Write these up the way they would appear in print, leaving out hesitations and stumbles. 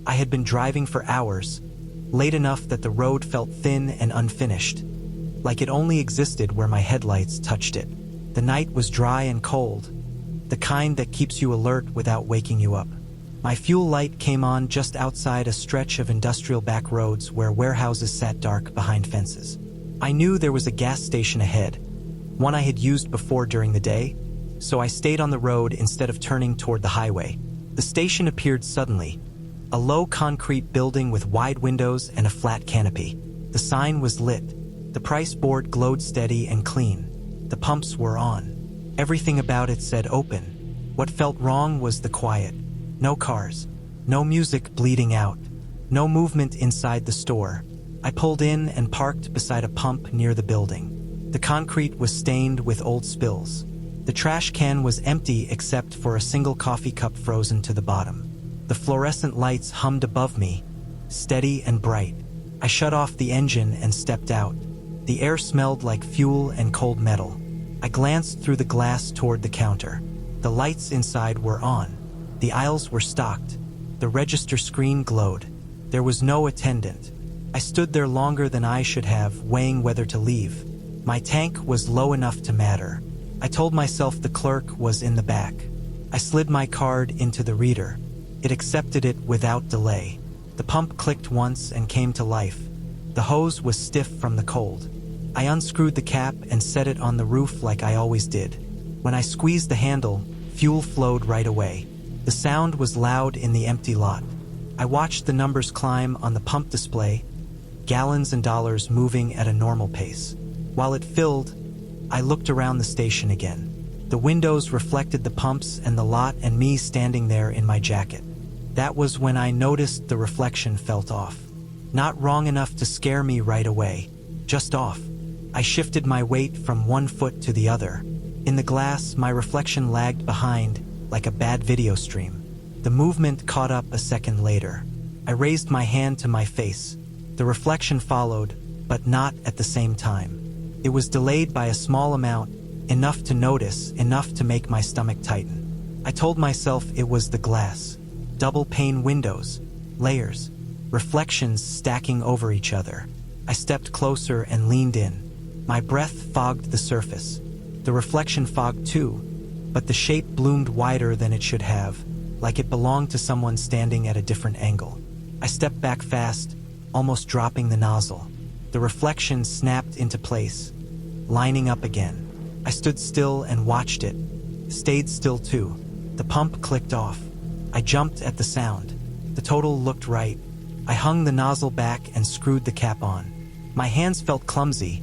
I had been driving for hours, late enough that the road felt thin and unfinished, like it only existed where my headlights touched it. The night was dry and cold, the kind that keeps you alert without waking you up. My fuel light came on just outside a stretch of industrial back roads where warehouses sat dark behind fences. I knew there was a gas station ahead, one I had used before during the day, so I stayed on the road instead of turning toward the highway. The station appeared suddenly, a low concrete building with wide windows and a flat canopy. The sign was lit. The price board glowed steady and clean. The pumps were on. Everything about it said open. What felt wrong was the quiet. No cars, no music bleeding out, no movement inside the store. I pulled in and parked beside a pump near the building. The concrete was stained with old spills. The trash can was empty except for a single coffee cup frozen to the bottom. The fluorescent lights hummed above me, steady and bright. I shut off the engine and stepped out. The air smelled like fuel and cold metal. I glanced through the glass toward the counter. The lights inside were on. The aisles were stocked. The register screen glowed. There was no attendant. I stood there longer than I should have, weighing whether to leave. My tank was low enough to matter. I told myself the clerk was in the back. I slid my card into the reader. It accepted it without delay. The pump clicked once and came to life. The hose was stiff from the cold. I unscrewed the cap and set it on the roof like I always did. When I squeezed the handle, fuel flowed right away. The sound was loud in the empty lot. I watched the numbers climb on the pump display, gallons and dollars moving at a normal pace. While it filled, I looked around the station again. The windows reflected the pumps and the lot and me standing there in my jacket. That was when I noticed the reflection felt off. Not wrong enough to scare me right away, just off. I shifted my weight from one foot to the other. In the glass, my reflection lagged behind, like a bad video stream. The movement caught up a second later. I raised my hand to my face. The reflection followed, but not at the same time. It was delayed by a small amount, enough to notice, enough to make my stomach tighten. I told myself it was the glass. Double-pane windows, layers, reflections stacking over each other. I stepped closer and leaned in. My breath fogged the surface. The reflection fogged too, but the shape bloomed wider than it should have, like it belonged to someone standing at a different angle. I stepped back fast, almost dropping the nozzle. The reflection snapped into place, lining up again. I stood still and watched it, stayed still too. The pump clicked off. I jumped at the sound. The total looked right. I hung the nozzle back and screwed the cap on. My hands felt clumsy,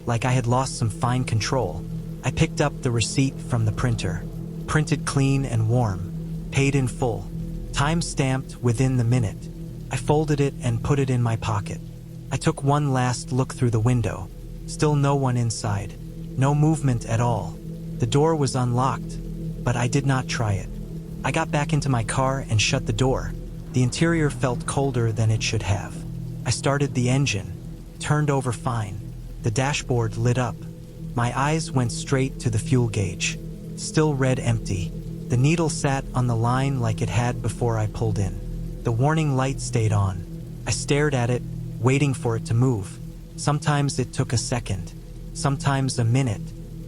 like I had lost some fine control. I picked up the receipt from the printer, printed clean and warm, paid in full, time stamped within the minute. I folded it and put it in my pocket. I took one last look through the window. Still no one inside. No movement at all. The door was unlocked, but I did not try it. I got back into my car and shut the door. The interior felt colder than it should have. I started the engine, turned over fine. The dashboard lit up. My eyes went straight to the fuel gauge. Still read empty. The needle sat on the line like it had before I pulled in. The warning light stayed on. I stared at it, waiting for it to move. Sometimes it took a second, sometimes a minute.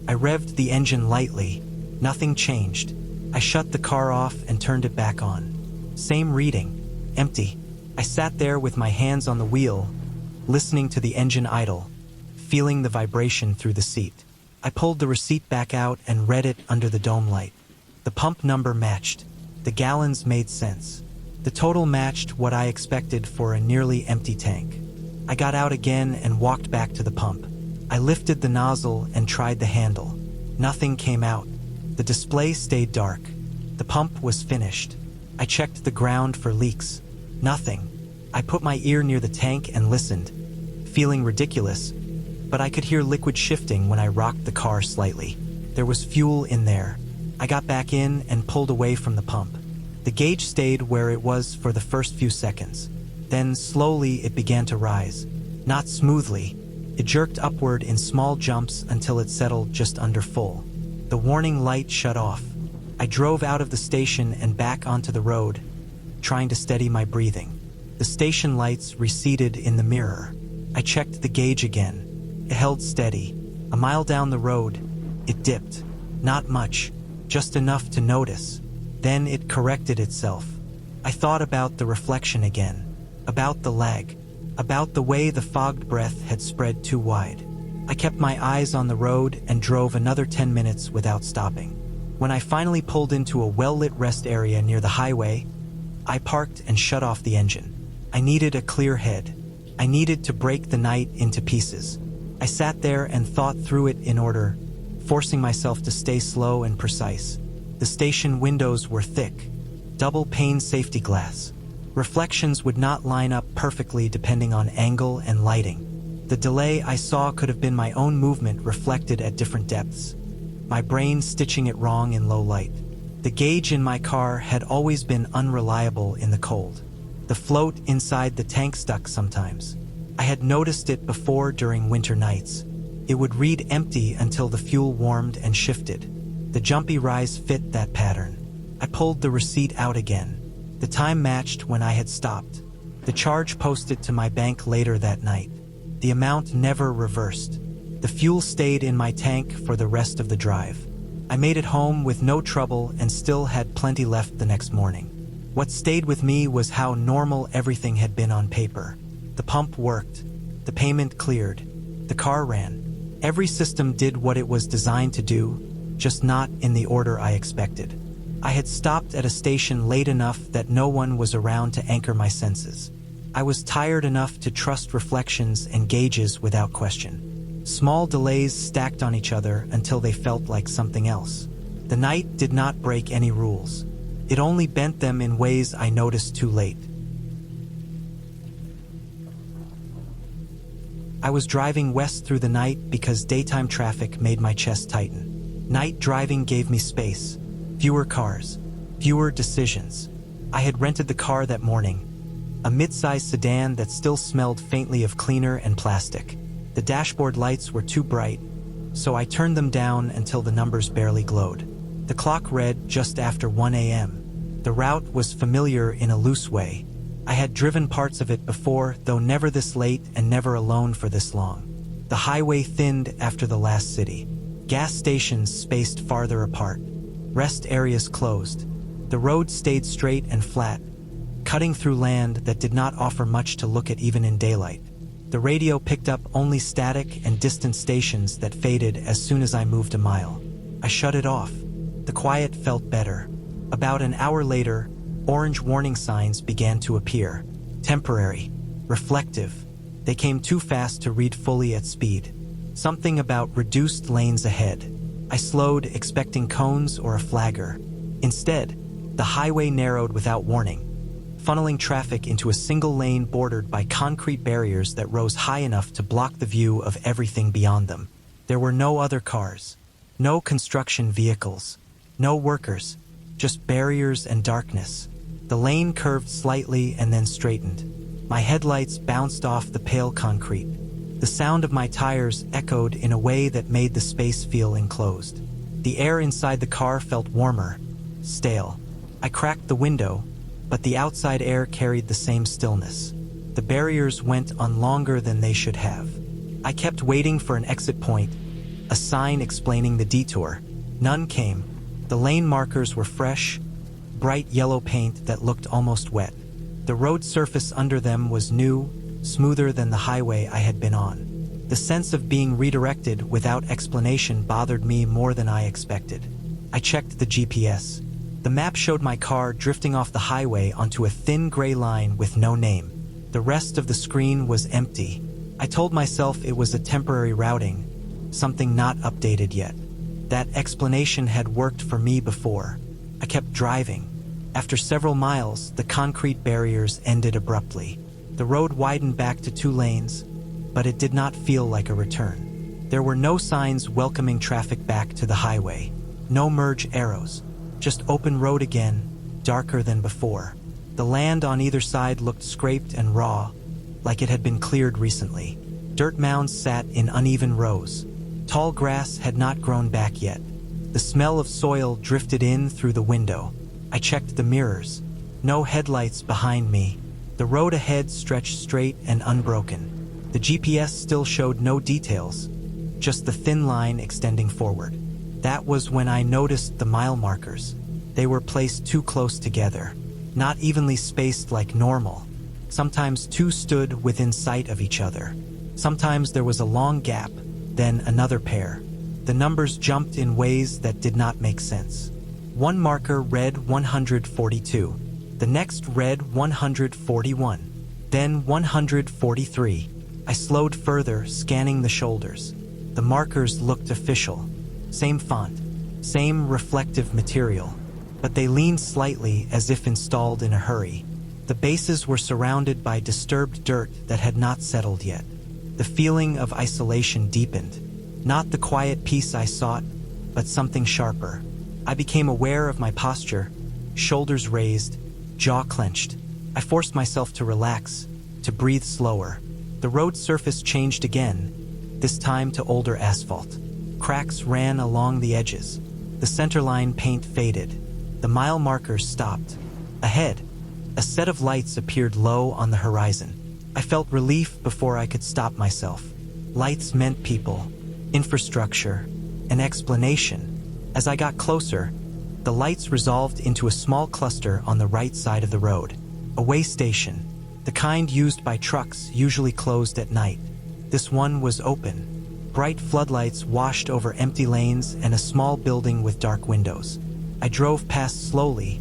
I revved the engine lightly. Nothing changed. I shut the car off and turned it back on. Same reading, empty. I sat there with my hands on the wheel, listening to the engine idle, feeling the vibration through the seat. I pulled the receipt back out and read it under the dome light. The pump number matched. The gallons made sense. The total matched what I expected for a nearly empty tank. I got out again and walked back to the pump. I lifted the nozzle and tried the handle. Nothing came out. The display stayed dark. The pump was finished. I checked the ground for leaks. Nothing. I put my ear near the tank and listened, feeling ridiculous, but I could hear liquid shifting when I rocked the car slightly. There was fuel in there. I got back in and pulled away from the pump. The gauge stayed where it was for the first few seconds. Then slowly it began to rise. Not smoothly. It jerked upward in small jumps until it settled just under full. The warning light shut off. I drove out of the station and back onto the road, trying to steady my breathing. The station lights receded in the mirror. I checked the gauge again. It held steady. A mile down the road, it dipped. Not much, just enough to notice. Then it corrected itself. I thought about the reflection again, about the lag, about the way the fogged breath had spread too wide. I kept my eyes on the road and drove another 10 minutes without stopping. When I finally pulled into a well-lit rest area near the highway, I parked and shut off the engine. I needed a clear head. I needed to break the night into pieces. I sat there and thought through it in order, forcing myself to stay slow and precise. The station windows were thick, double-pane safety glass. Reflections would not line up perfectly depending on angle and lighting. The delay I saw could have been my own movement reflected at different depths, my brain stitching it wrong in low light. The gauge in my car had always been unreliable in the cold. The float inside the tank stuck sometimes. I had noticed it before during winter nights. It would read empty until the fuel warmed and shifted. The jumpy rise fit that pattern. I pulled the receipt out again. The time matched when I had stopped. The charge posted to my bank later that night. The amount never reversed. The fuel stayed in my tank for the rest of the drive. I made it home with no trouble and still had plenty left the next morning. What stayed with me was how normal everything had been on paper. The pump worked. The payment cleared. The car ran. Every system did what it was designed to do, just not in the order I expected. I had stopped at a station late enough that no one was around to anchor my senses. I was tired enough to trust reflections and gauges without question. Small delays stacked on each other until they felt like something else. The night did not break any rules. It only bent them in ways I noticed too late. I was driving west through the night because daytime traffic made my chest tighten. Night driving gave me space. Fewer cars. Fewer decisions. I had rented the car that morning. A mid-sized sedan that still smelled faintly of cleaner and plastic. The dashboard lights were too bright, so I turned them down until the numbers barely glowed. The clock read just after 1 a.m. The route was familiar in a loose way. I had driven parts of it before, though never this late and never alone for this long. The highway thinned after the last city. Gas stations spaced farther apart. Rest areas closed. The road stayed straight and flat, cutting through land that did not offer much to look at even in daylight. The radio picked up only static and distant stations that faded as soon as I moved a mile. I shut it off. The quiet felt better. About an hour later, orange warning signs began to appear. Temporary. Reflective. They came too fast to read fully at speed. Something about reduced lanes ahead. I slowed, expecting cones or a flagger. Instead, the highway narrowed without warning, funneling traffic into a single lane bordered by concrete barriers that rose high enough to block the view of everything beyond them. There were no other cars, no construction vehicles, no workers, just barriers and darkness. The lane curved slightly and then straightened. My headlights bounced off the pale concrete. The sound of my tires echoed in a way that made the space feel enclosed. The air inside the car felt warmer, stale. I cracked the window, but the outside air carried the same stillness. The barriers went on longer than they should have. I kept waiting for an exit point, a sign explaining the detour. None came. The lane markers were fresh, bright yellow paint that looked almost wet. The road surface under them was new, smoother than the highway I had been on. The sense of being redirected without explanation bothered me more than I expected. I checked the GPS. The map showed my car drifting off the highway onto a thin gray line with no name. The rest of the screen was empty. I told myself it was a temporary routing, something not updated yet. That explanation had worked for me before. I kept driving. After several miles, the concrete barriers ended abruptly. The road widened back to 2 lanes, but it did not feel like a return. There were no signs welcoming traffic back to the highway. No merge arrows. Just open road again, darker than before. The land on either side looked scraped and raw, like it had been cleared recently. Dirt mounds sat in uneven rows. Tall grass had not grown back yet. The smell of soil drifted in through the window. I checked the mirrors. No headlights behind me, The road ahead stretched straight and unbroken. The GPS still showed no details, just the thin line extending forward. That was when I noticed the mile markers. They were placed too close together, not evenly spaced like normal. Sometimes two stood within sight of each other. Sometimes there was a long gap, then another pair. The numbers jumped in ways that did not make sense. One marker read 142. The next read 141. Then 143. I slowed further, scanning the shoulders. The markers looked official. Same font, same reflective material, but they leaned slightly as if installed in a hurry. The bases were surrounded by disturbed dirt that had not settled yet. The feeling of isolation deepened. Not the quiet peace I sought, but something sharper. I became aware of my posture, shoulders raised, jaw clenched. I forced myself to relax, to breathe slower. The road surface changed again, this time to older asphalt. Cracks ran along the edges. The centerline paint faded. The mile markers stopped. Ahead, a set of lights appeared low on the horizon. I felt relief before I could stop myself. Lights meant people, infrastructure, an explanation. As I got closer, the lights resolved into a small cluster on the right side of the road. A way station, the kind used by trucks usually closed at night. This one was open. Bright floodlights washed over empty lanes and a small building with dark windows. I drove past slowly,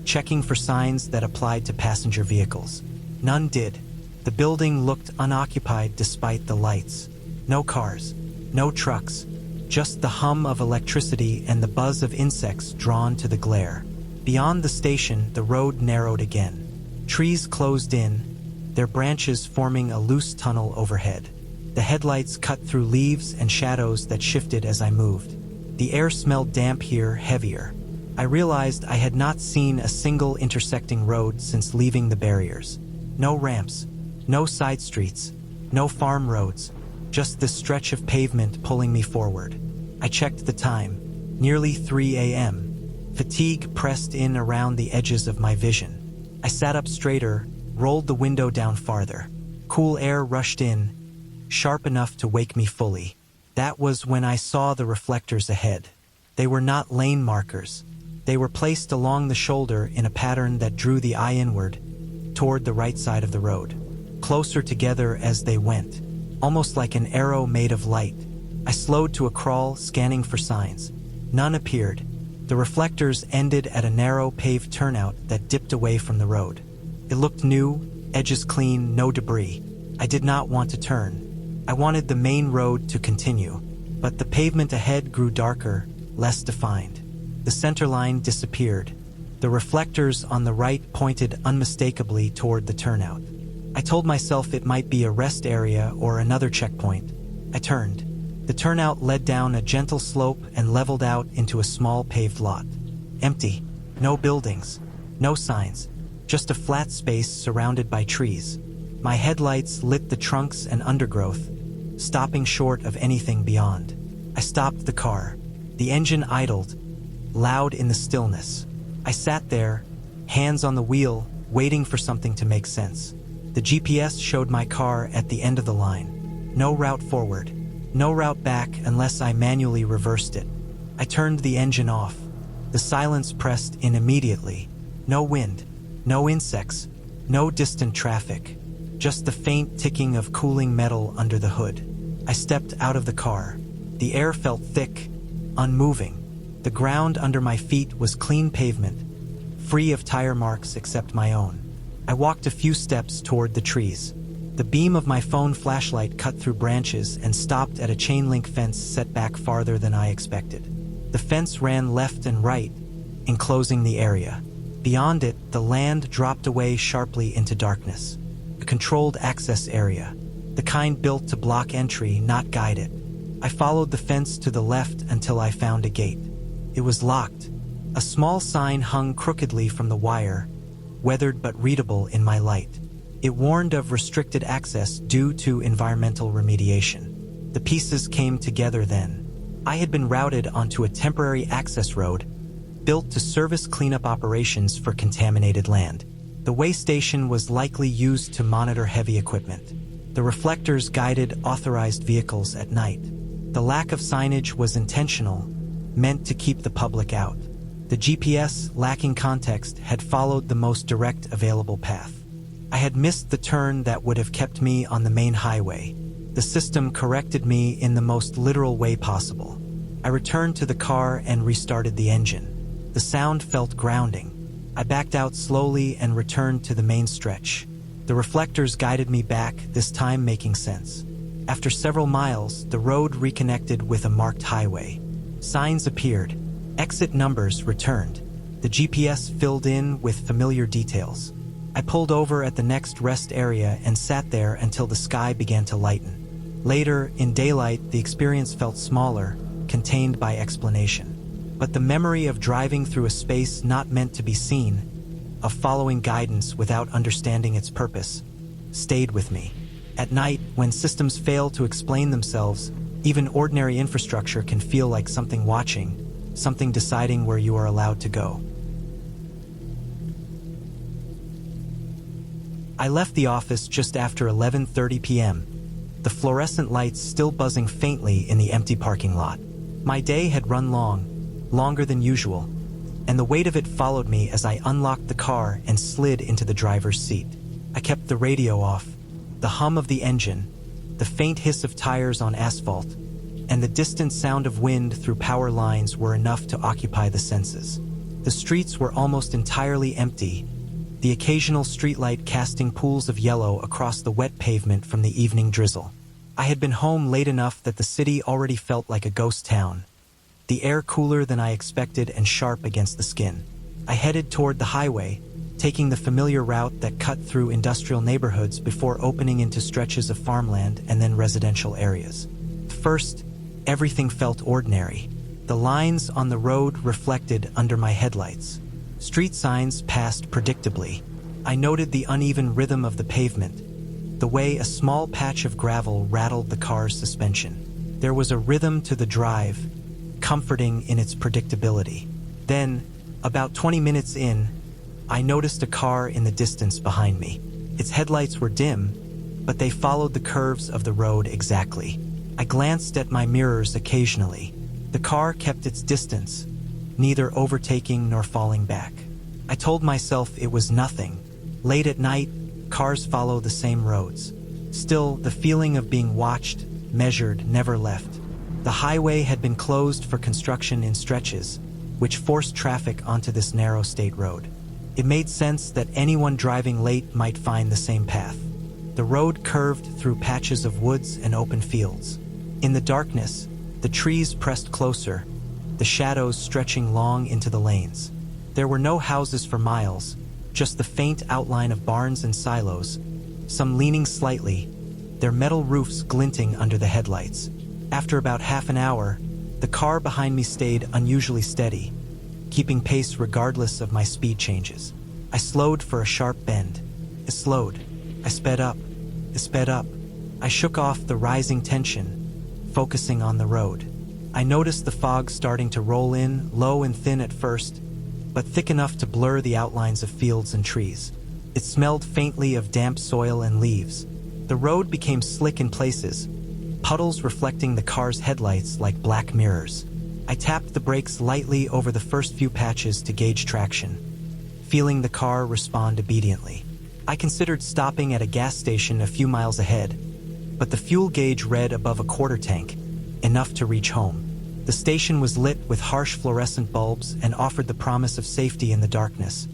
checking for signs that applied to passenger vehicles. None did. The building looked unoccupied despite the lights. No cars, no trucks, just the hum of electricity and the buzz of insects drawn to the glare. Beyond the station, the road narrowed again. Trees closed in, their branches forming a loose tunnel overhead. The headlights cut through leaves and shadows that shifted as I moved. The air smelled damp here, heavier. I realized I had not seen a single intersecting road since leaving the barriers. No ramps, no side streets, no farm roads, just this stretch of pavement pulling me forward. I checked the time, nearly 3 a.m. Fatigue pressed in around the edges of my vision. I sat up straighter, rolled the window down farther. Cool air rushed in, sharp enough to wake me fully. That was when I saw the reflectors ahead. They were not lane markers. They were placed along the shoulder in a pattern that drew the eye inward, toward the right side of the road. Closer together as they went, almost like an arrow made of light. I slowed to a crawl, scanning for signs. None appeared. The reflectors ended at a narrow paved turnout that dipped away from the road. It looked new, edges clean, no debris. I did not want to turn. I wanted the main road to continue, but the pavement ahead grew darker, less defined. The center line disappeared. The reflectors on the right pointed unmistakably toward the turnout. I told myself it might be a rest area or another checkpoint. I turned. The turnout led down a gentle slope and leveled out into a small paved lot. Empty. No buildings. No signs. Just a flat space surrounded by trees. My headlights lit the trunks and undergrowth, stopping short of anything beyond. I stopped the car. The engine idled, loud in the stillness. I sat there, hands on the wheel, waiting for something to make sense. The GPS showed my car at the end of the line. No route forward. No route back unless I manually reversed it. I turned the engine off. The silence pressed in immediately. No wind. No insects. No distant traffic. Just the faint ticking of cooling metal under the hood. I stepped out of the car. The air felt thick, unmoving. The ground under my feet was clean pavement, free of tire marks except my own. I walked a few steps toward the trees. The beam of my phone flashlight cut through branches and stopped at a chain-link fence set back farther than I expected. The fence ran left and right, enclosing the area. Beyond it, the land dropped away sharply into darkness. A controlled access area, the kind built to block entry, not guide it. I followed the fence to the left until I found a gate. It was locked. A small sign hung crookedly from the wire, weathered but readable in my light. It warned of restricted access due to environmental remediation. The pieces came together then. I had been routed onto a temporary access road, built to service cleanup operations for contaminated land. The way station was likely used to monitor heavy equipment. The reflectors guided authorized vehicles at night. The lack of signage was intentional, meant to keep the public out. The GPS, lacking context, had followed the most direct available path. I had missed the turn that would have kept me on the main highway. The system corrected me in the most literal way possible. I returned to the car and restarted the engine. The sound felt grounding. I backed out slowly and returned to the main stretch. The reflectors guided me back, this time making sense. After several miles, the road reconnected with a marked highway. Signs appeared. Exit numbers returned. The GPS filled in with familiar details. I pulled over at the next rest area and sat there until the sky began to lighten. Later, in daylight, the experience felt smaller, contained by explanation. But the memory of driving through a space not meant to be seen, of following guidance without understanding its purpose, stayed with me. At night, when systems fail to explain themselves, even ordinary infrastructure can feel like something watching, something deciding where you are allowed to go. I left the office just after 11:30 p.m., the fluorescent lights still buzzing faintly in the empty parking lot. My day had run long, longer than usual, and the weight of it followed me as I unlocked the car and slid into the driver's seat. I kept the radio off. The hum of the engine, the faint hiss of tires on asphalt, and the distant sound of wind through power lines were enough to occupy the senses. The streets were almost entirely empty, the occasional streetlight casting pools of yellow across the wet pavement from the evening drizzle. I had been home late enough that the city already felt like a ghost town, the air cooler than I expected and sharp against the skin. I headed toward the highway, taking the familiar route that cut through industrial neighborhoods before opening into stretches of farmland and then residential areas. First, everything felt ordinary. The lines on the road reflected under my headlights. Street signs passed predictably. I noted the uneven rhythm of the pavement, the way a small patch of gravel rattled the car's suspension. There was a rhythm to the drive, comforting in its predictability. Then, about 20 minutes in, I noticed a car in the distance behind me. Its headlights were dim, but they followed the curves of the road exactly. I glanced at my mirrors occasionally. The car kept its distance, neither overtaking nor falling back. I told myself it was nothing. Late at night, cars follow the same roads. Still, the feeling of being watched, measured, never left. The highway had been closed for construction in stretches, which forced traffic onto this narrow state road. It made sense that anyone driving late might find the same path. The road curved through patches of woods and open fields. In the darkness, the trees pressed closer, the shadows stretching long into the lanes. There were no houses for miles, just the faint outline of barns and silos, some leaning slightly, their metal roofs glinting under the headlights. After about half an hour, the car behind me stayed unusually steady, keeping pace regardless of my speed changes. I slowed for a sharp bend. It slowed. I sped up. It sped up. I shook off the rising tension, focusing on the road. I noticed the fog starting to roll in, low and thin at first, but thick enough to blur the outlines of fields and trees. It smelled faintly of damp soil and leaves. The road became slick in places, puddles reflecting the car's headlights like black mirrors. I tapped the brakes lightly over the first few patches to gauge traction, feeling the car respond obediently. I considered stopping at a gas station a few miles ahead, but the fuel gauge read above a quarter tank, enough to reach home. The station was lit with harsh fluorescent bulbs and offered the promise of safety in the darkness,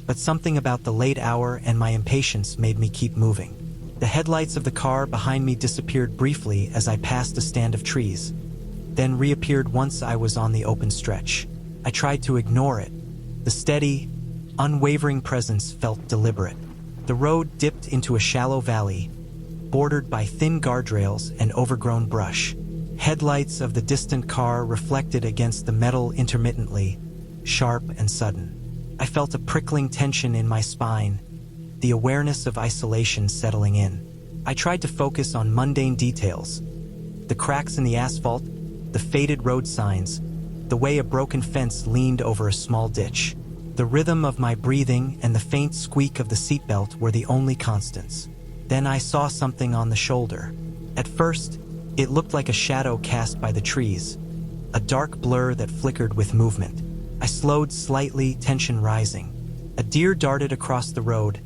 but something about the late hour and my impatience made me keep moving. The headlights of the car behind me disappeared briefly as I passed a stand of trees, then reappeared once I was on the open stretch. I tried to ignore it. The steady, unwavering presence felt deliberate. The road dipped into a shallow valley, bordered by thin guardrails and overgrown brush. Headlights of the distant car reflected against the metal intermittently, sharp and sudden. I felt a prickling tension in my spine, the awareness of isolation settling in. I tried to focus on mundane details, the cracks in the asphalt, the faded road signs, the way a broken fence leaned over a small ditch. The rhythm of my breathing and the faint squeak of the seatbelt were the only constants. Then I saw something on the shoulder. At first, it looked like a shadow cast by the trees, a dark blur that flickered with movement. I slowed slightly, tension rising. A deer darted across the road,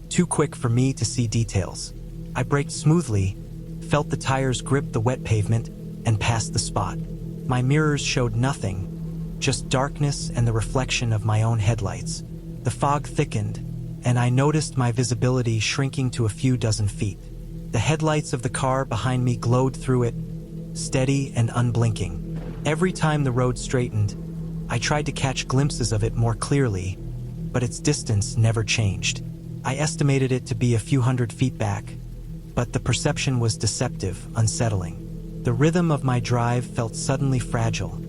too quick for me to see details. I braked smoothly, felt the tires grip the wet pavement, and passed the spot. My mirrors showed nothing, just darkness and the reflection of my own headlights. The fog thickened, and I noticed my visibility shrinking to a few dozen feet. The headlights of the car behind me glowed through it, steady and unblinking. Every time the road straightened, I tried to catch glimpses of it more clearly, but its distance never changed. I estimated it to be a few hundred feet back, but the perception was deceptive, unsettling. The rhythm of my drive felt suddenly fragile,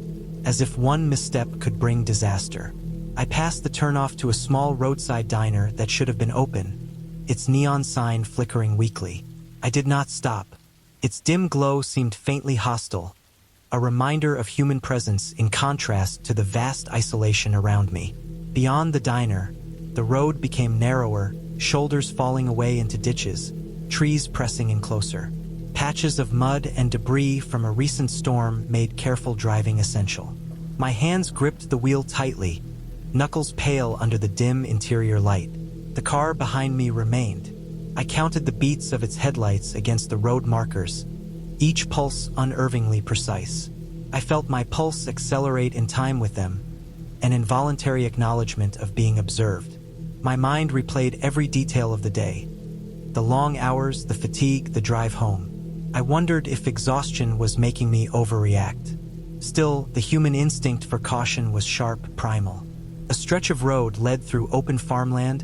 as if one misstep could bring disaster. I passed the turnoff to a small roadside diner that should have been open, its neon sign flickering weakly. I did not stop. Its dim glow seemed faintly hostile, a reminder of human presence in contrast to the vast isolation around me. Beyond the diner, the road became narrower, shoulders falling away into ditches, trees pressing in closer. Patches of mud and debris from a recent storm made careful driving essential. My hands gripped the wheel tightly, knuckles pale under the dim interior light. The car behind me remained. I counted the beats of its headlights against the road markers, each pulse unnervingly precise. I felt my pulse accelerate in time with them, an involuntary acknowledgement of being observed. My mind replayed every detail of the day. The long hours, the fatigue, the drive home. I wondered if exhaustion was making me overreact. Still, the human instinct for caution was sharp, primal. A stretch of road led through open farmland,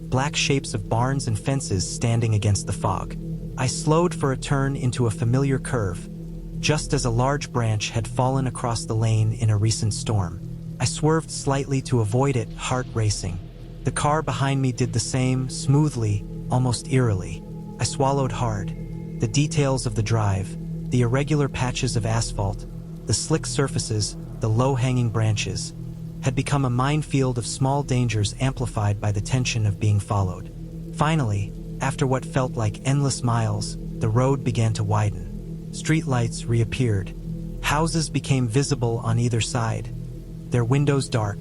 black shapes of barns and fences standing against the fog. I slowed for a turn into a familiar curve, just as a large branch had fallen across the lane in a recent storm. I swerved slightly to avoid it, heart racing. The car behind me did the same, smoothly, almost eerily. I swallowed hard. The details of the drive, the irregular patches of asphalt, the slick surfaces, the low-hanging branches, had become a minefield of small dangers amplified by the tension of being followed. Finally, after what felt like endless miles, the road began to widen. Streetlights reappeared. Houses became visible on either side, their windows dark,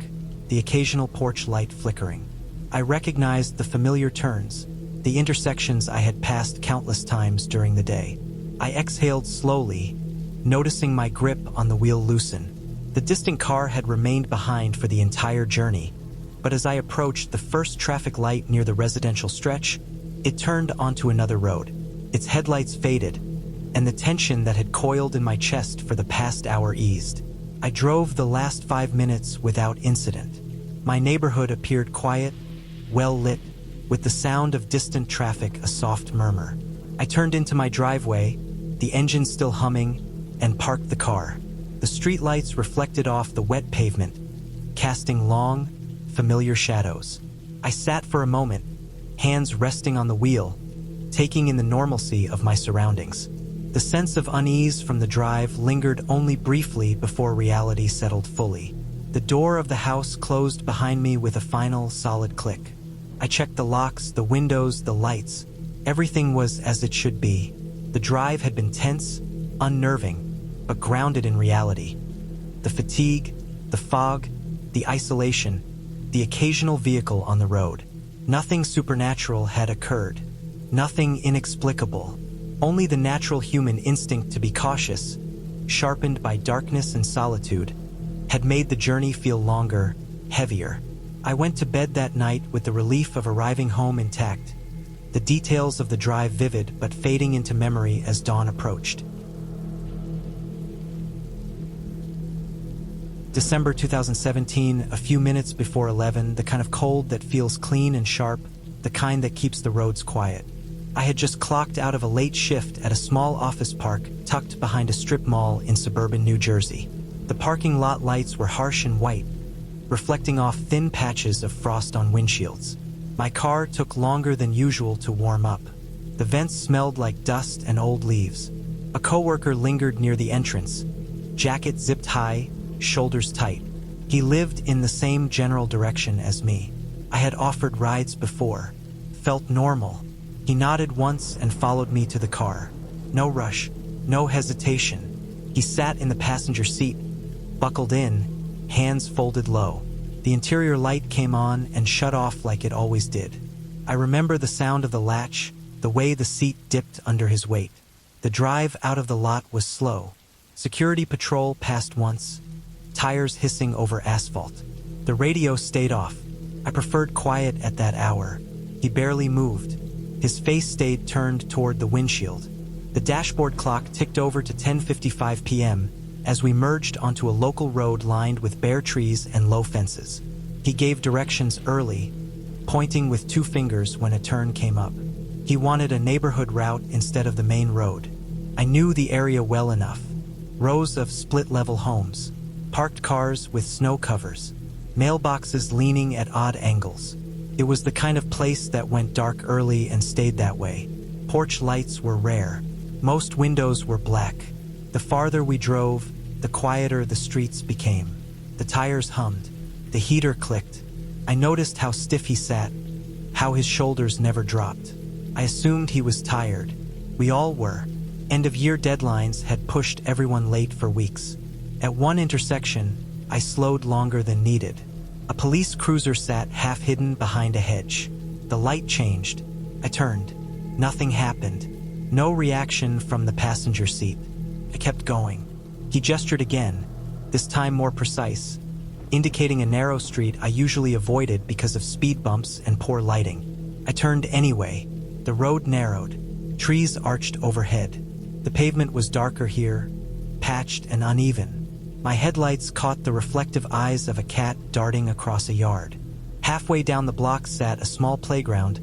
the occasional porch light flickering. I recognized the familiar turns, the intersections I had passed countless times during the day. I exhaled slowly, noticing my grip on the wheel loosen. The distant car had remained behind for the entire journey, but as I approached the first traffic light near the residential stretch, it turned onto another road. Its headlights faded, and the tension that had coiled in my chest for the past hour eased. I drove the last 5 minutes without incident. My neighborhood appeared quiet, well lit, with the sound of distant traffic a soft murmur. I turned into my driveway, the engine still humming, and parked the car. The streetlights reflected off the wet pavement, casting long, familiar shadows. I sat for a moment, hands resting on the wheel, taking in the normalcy of my surroundings. The sense of unease from the drive lingered only briefly before reality settled fully. The door of the house closed behind me with a final, solid click. I checked the locks, the windows, the lights. Everything was as it should be. The drive had been tense, unnerving, but grounded in reality. The fatigue, the fog, the isolation, the occasional vehicle on the road. Nothing supernatural had occurred. Nothing inexplicable. Only the natural human instinct to be cautious, sharpened by darkness and solitude, had made the journey feel longer, heavier. I went to bed that night with the relief of arriving home intact, the details of the drive vivid but fading into memory as dawn approached. December 2017, a few minutes before 11, the kind of cold that feels clean and sharp, the kind that keeps the roads quiet. I had just clocked out of a late shift at a small office park tucked behind a strip mall in suburban New Jersey. The parking lot lights were harsh and white, reflecting off thin patches of frost on windshields. My car took longer than usual to warm up. The vents smelled like dust and old leaves. A coworker lingered near the entrance, jacket zipped high, shoulders tight. He lived in the same general direction as me. I had offered rides before. Felt normal. He nodded once and followed me to the car. No rush, no hesitation. He sat in the passenger seat, buckled in, hands folded low. The interior light came on and shut off like it always did. I remember the sound of the latch, the way the seat dipped under his weight. The drive out of the lot was slow. Security patrol passed once, tires hissing over asphalt. The radio stayed off. I preferred quiet at that hour. He barely moved. His face stayed turned toward the windshield. The dashboard clock ticked over to 10:55 p.m. as we merged onto a local road lined with bare trees and low fences. He gave directions early, pointing with 2 fingers when a turn came up. He wanted a neighborhood route instead of the main road. I knew the area well enough. Rows of split-level homes, parked cars with snow covers, mailboxes leaning at odd angles. It was the kind of place that went dark early and stayed that way. Porch lights were rare. Most windows were black. The farther we drove, the quieter the streets became. The tires hummed. The heater clicked. I noticed how stiff he sat, how his shoulders never dropped. I assumed he was tired. We all were. End-of-year deadlines had pushed everyone late for weeks. At one intersection, I slowed longer than needed. A police cruiser sat half-hidden behind a hedge. The light changed. I turned. Nothing happened. No reaction from the passenger seat. I kept going. He gestured again, this time more precise, indicating a narrow street I usually avoided because of speed bumps and poor lighting. I turned anyway. The road narrowed. Trees arched overhead. The pavement was darker here, patched and uneven. My headlights caught the reflective eyes of a cat darting across a yard. Halfway down the block sat a small playground,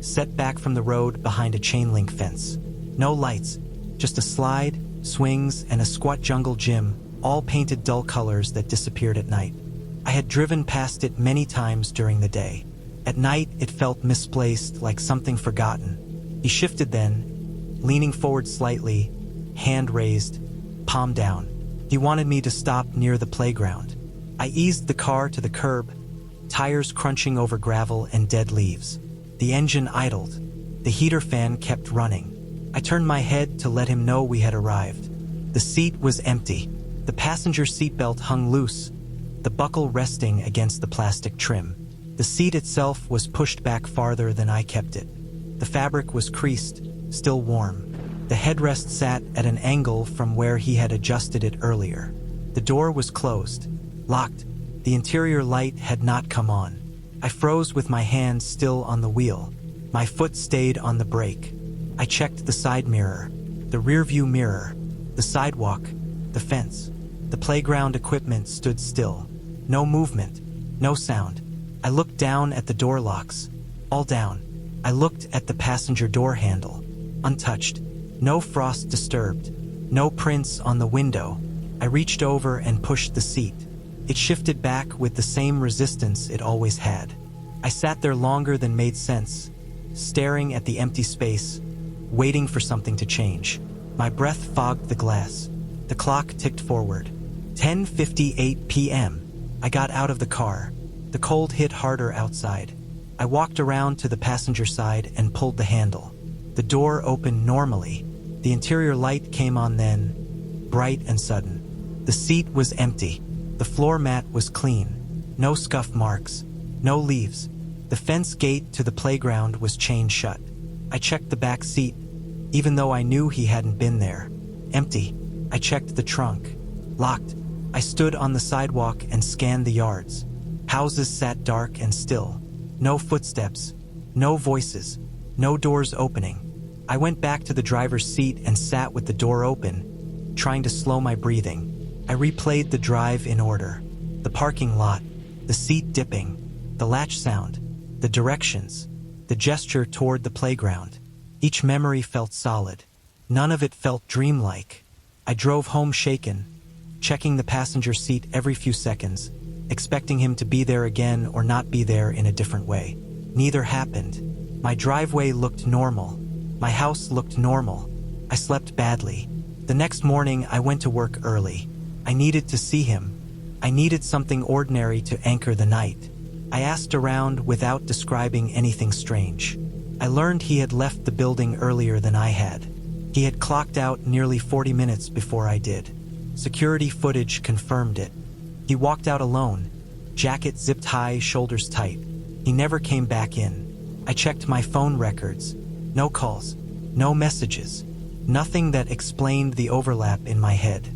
set back from the road behind a chain-link fence. No lights, just a slide, swings, and a squat jungle gym, all painted dull colors that disappeared at night. I had driven past it many times during the day. At night, it felt misplaced, like something forgotten. He shifted then, leaning forward slightly, hand raised, palm down. He wanted me to stop near the playground. I eased the car to the curb, tires crunching over gravel and dead leaves. The engine idled. The heater fan kept running. I turned my head to let him know we had arrived. The seat was empty. The passenger seatbelt hung loose, the buckle resting against the plastic trim. The seat itself was pushed back farther than I kept it. The fabric was creased, still warm. The headrest sat at an angle from where he had adjusted it earlier. The door was closed, locked. The interior light had not come on. I froze with my hands still on the wheel. My foot stayed on the brake. I checked the side mirror, the rearview mirror, the sidewalk, the fence. The playground equipment stood still. No movement, no sound. I looked down at the door locks, all down. I looked at the passenger door handle, untouched. No frost disturbed, no prints on the window. I reached over and pushed the seat. It shifted back with the same resistance it always had. I sat there longer than made sense, staring at the empty space, waiting for something to change. My breath fogged the glass. The clock ticked forward. 10:58 p.m. I got out of the car. The cold hit harder outside. I walked around to the passenger side and pulled the handle. The door opened normally. The interior light came on then, bright and sudden. The seat was empty. The floor mat was clean. No scuff marks, no leaves. The fence gate to the playground was chained shut. I checked the back seat, even though I knew he hadn't been there. Empty. I checked the trunk. Locked. I stood on the sidewalk and scanned the yards. Houses sat dark and still. No footsteps. No voices. No doors opening. I went back to the driver's seat and sat with the door open, trying to slow my breathing. I replayed the drive in order. The parking lot, the seat dipping, the latch sound, the directions, the gesture toward the playground. Each memory felt solid. None of it felt dreamlike. I drove home shaken, checking the passenger seat every few seconds, expecting him to be there again or not be there in a different way. Neither happened. My driveway looked normal. My house looked normal. I slept badly. The next morning, I went to work early. I needed to see him, I needed something ordinary to anchor the night. I asked around without describing anything strange. I learned he had left the building earlier than I had. He had clocked out nearly 40 minutes before I did. Security footage confirmed it. He walked out alone, jacket zipped high, shoulders tight. He never came back in. I checked my phone records. No calls, no messages, nothing that explained the overlap in my head.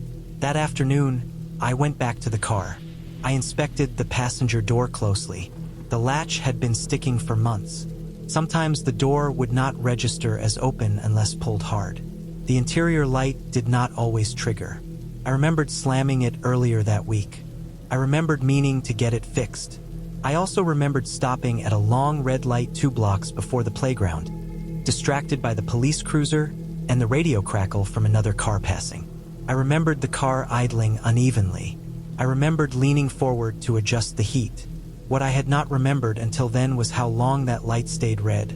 That afternoon, I went back to the car. I inspected the passenger door closely. The latch had been sticking for months. Sometimes the door would not register as open unless pulled hard. The interior light did not always trigger. I remembered slamming it earlier that week. I remembered meaning to get it fixed. I also remembered stopping at a long red light 2 blocks before the playground, distracted by the police cruiser and the radio crackle from another car passing. I remembered the car idling unevenly. I remembered leaning forward to adjust the heat. What I had not remembered until then was how long that light stayed red,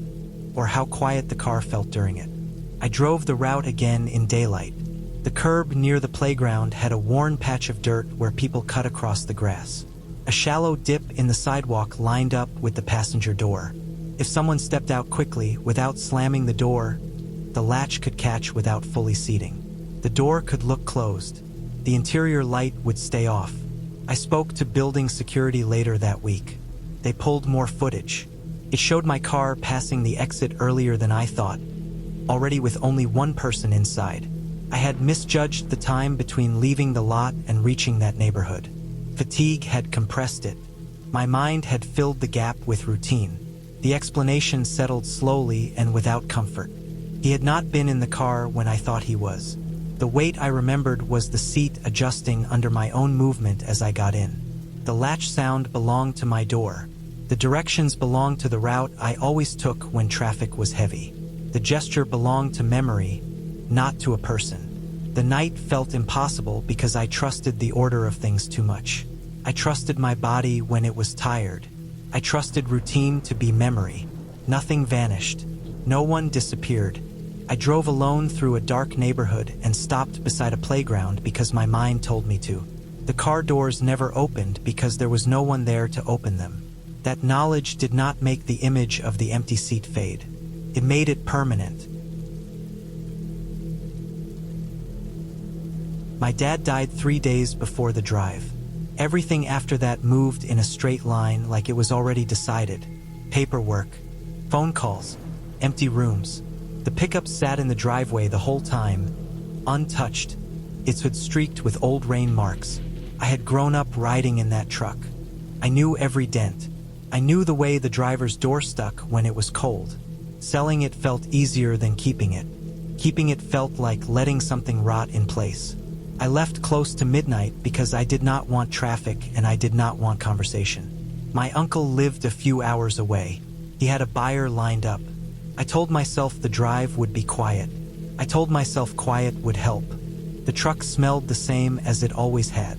or how quiet the car felt during it. I drove the route again in daylight. The curb near the playground had a worn patch of dirt where people cut across the grass. A shallow dip in the sidewalk lined up with the passenger door. If someone stepped out quickly without slamming the door, the latch could catch without fully seating. The door could look closed. The interior light would stay off. I spoke to building security later that week. They pulled more footage. It showed my car passing the exit earlier than I thought, already with only one person inside. I had misjudged the time between leaving the lot and reaching that neighborhood. Fatigue had compressed it. My mind had filled the gap with routine. The explanation settled slowly and without comfort. He had not been in the car when I thought he was. The weight I remembered was the seat adjusting under my own movement as I got in. The latch sound belonged to my door. The directions belonged to the route I always took when traffic was heavy. The gesture belonged to memory, not to a person. The night felt impossible because I trusted the order of things too much. I trusted my body when it was tired. I trusted routine to be memory. Nothing vanished. No one disappeared. I drove alone through a dark neighborhood and stopped beside a playground because my mind told me to. The car doors never opened because there was no one there to open them. That knowledge did not make the image of the empty seat fade. It made it permanent. My dad died 3 days before the drive. Everything after that moved in a straight line like it was already decided. Paperwork, phone calls, empty rooms. The pickup sat in the driveway the whole time, untouched, its hood streaked with old rain marks. I had grown up riding in that truck. I knew every dent. I knew the way the driver's door stuck when it was cold. Selling it felt easier than keeping it. Keeping it felt like letting something rot in place. I left close to midnight because I did not want traffic and I did not want conversation. My uncle lived a few hours away. He had a buyer lined up. I told myself the drive would be quiet. I told myself quiet would help. The truck smelled the same as it always had.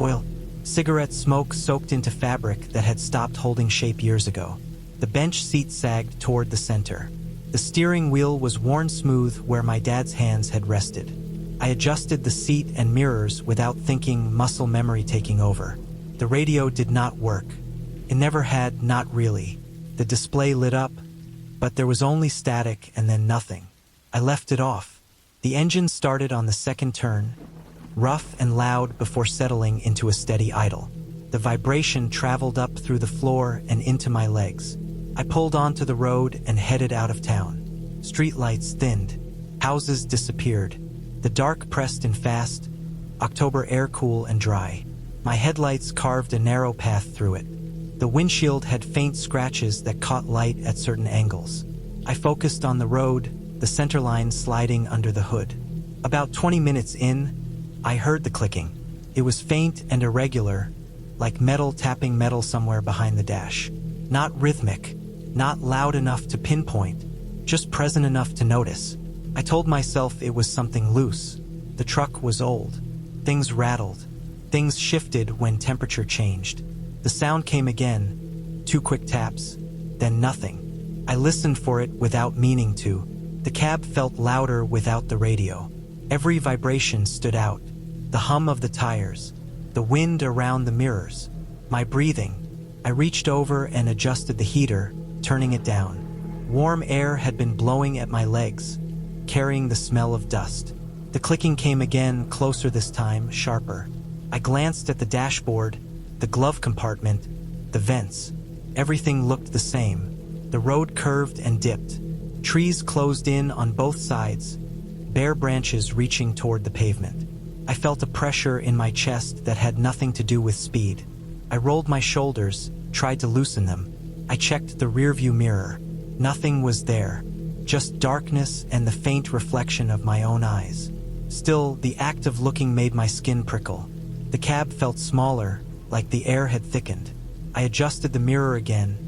Oil. Cigarette smoke soaked into fabric that had stopped holding shape years ago. The bench seat sagged toward the center. The steering wheel was worn smooth where my dad's hands had rested. I adjusted the seat and mirrors without thinking, muscle memory taking over. The radio did not work. It never had, not really. The display lit up, but there was only static and then nothing. I left it off. The engine started on the second turn, rough and loud before settling into a steady idle. The vibration traveled up through the floor and into my legs. I pulled onto the road and headed out of town. Streetlights thinned. Houses disappeared. The dark pressed in fast. October air cool and dry. My headlights carved a narrow path through it. The windshield had faint scratches that caught light at certain angles. I focused on the road, the center line sliding under the hood. About 20 minutes in, I heard the clicking. It was faint and irregular, like metal tapping metal somewhere behind the dash. Not rhythmic, not loud enough to pinpoint, just present enough to notice. I told myself it was something loose. The truck was old. Things rattled. Things shifted when temperature changed. The sound came again, 2 quick taps, then nothing. I listened for it without meaning to. The cab felt louder without the radio. Every vibration stood out. The hum of the tires, the wind around the mirrors, my breathing. I reached over and adjusted the heater, turning it down. Warm air had been blowing at my legs, carrying the smell of dust. The clicking came again, closer this time, sharper. I glanced at the dashboard, the glove compartment, the vents. Everything looked the same. The road curved and dipped. Trees closed in on both sides, bare branches reaching toward the pavement. I felt a pressure in my chest that had nothing to do with speed. I rolled my shoulders, tried to loosen them. I checked the rearview mirror. Nothing was there, just darkness and the faint reflection of my own eyes. Still, the act of looking made my skin prickle. The cab felt smaller, like the air had thickened. I adjusted the mirror again,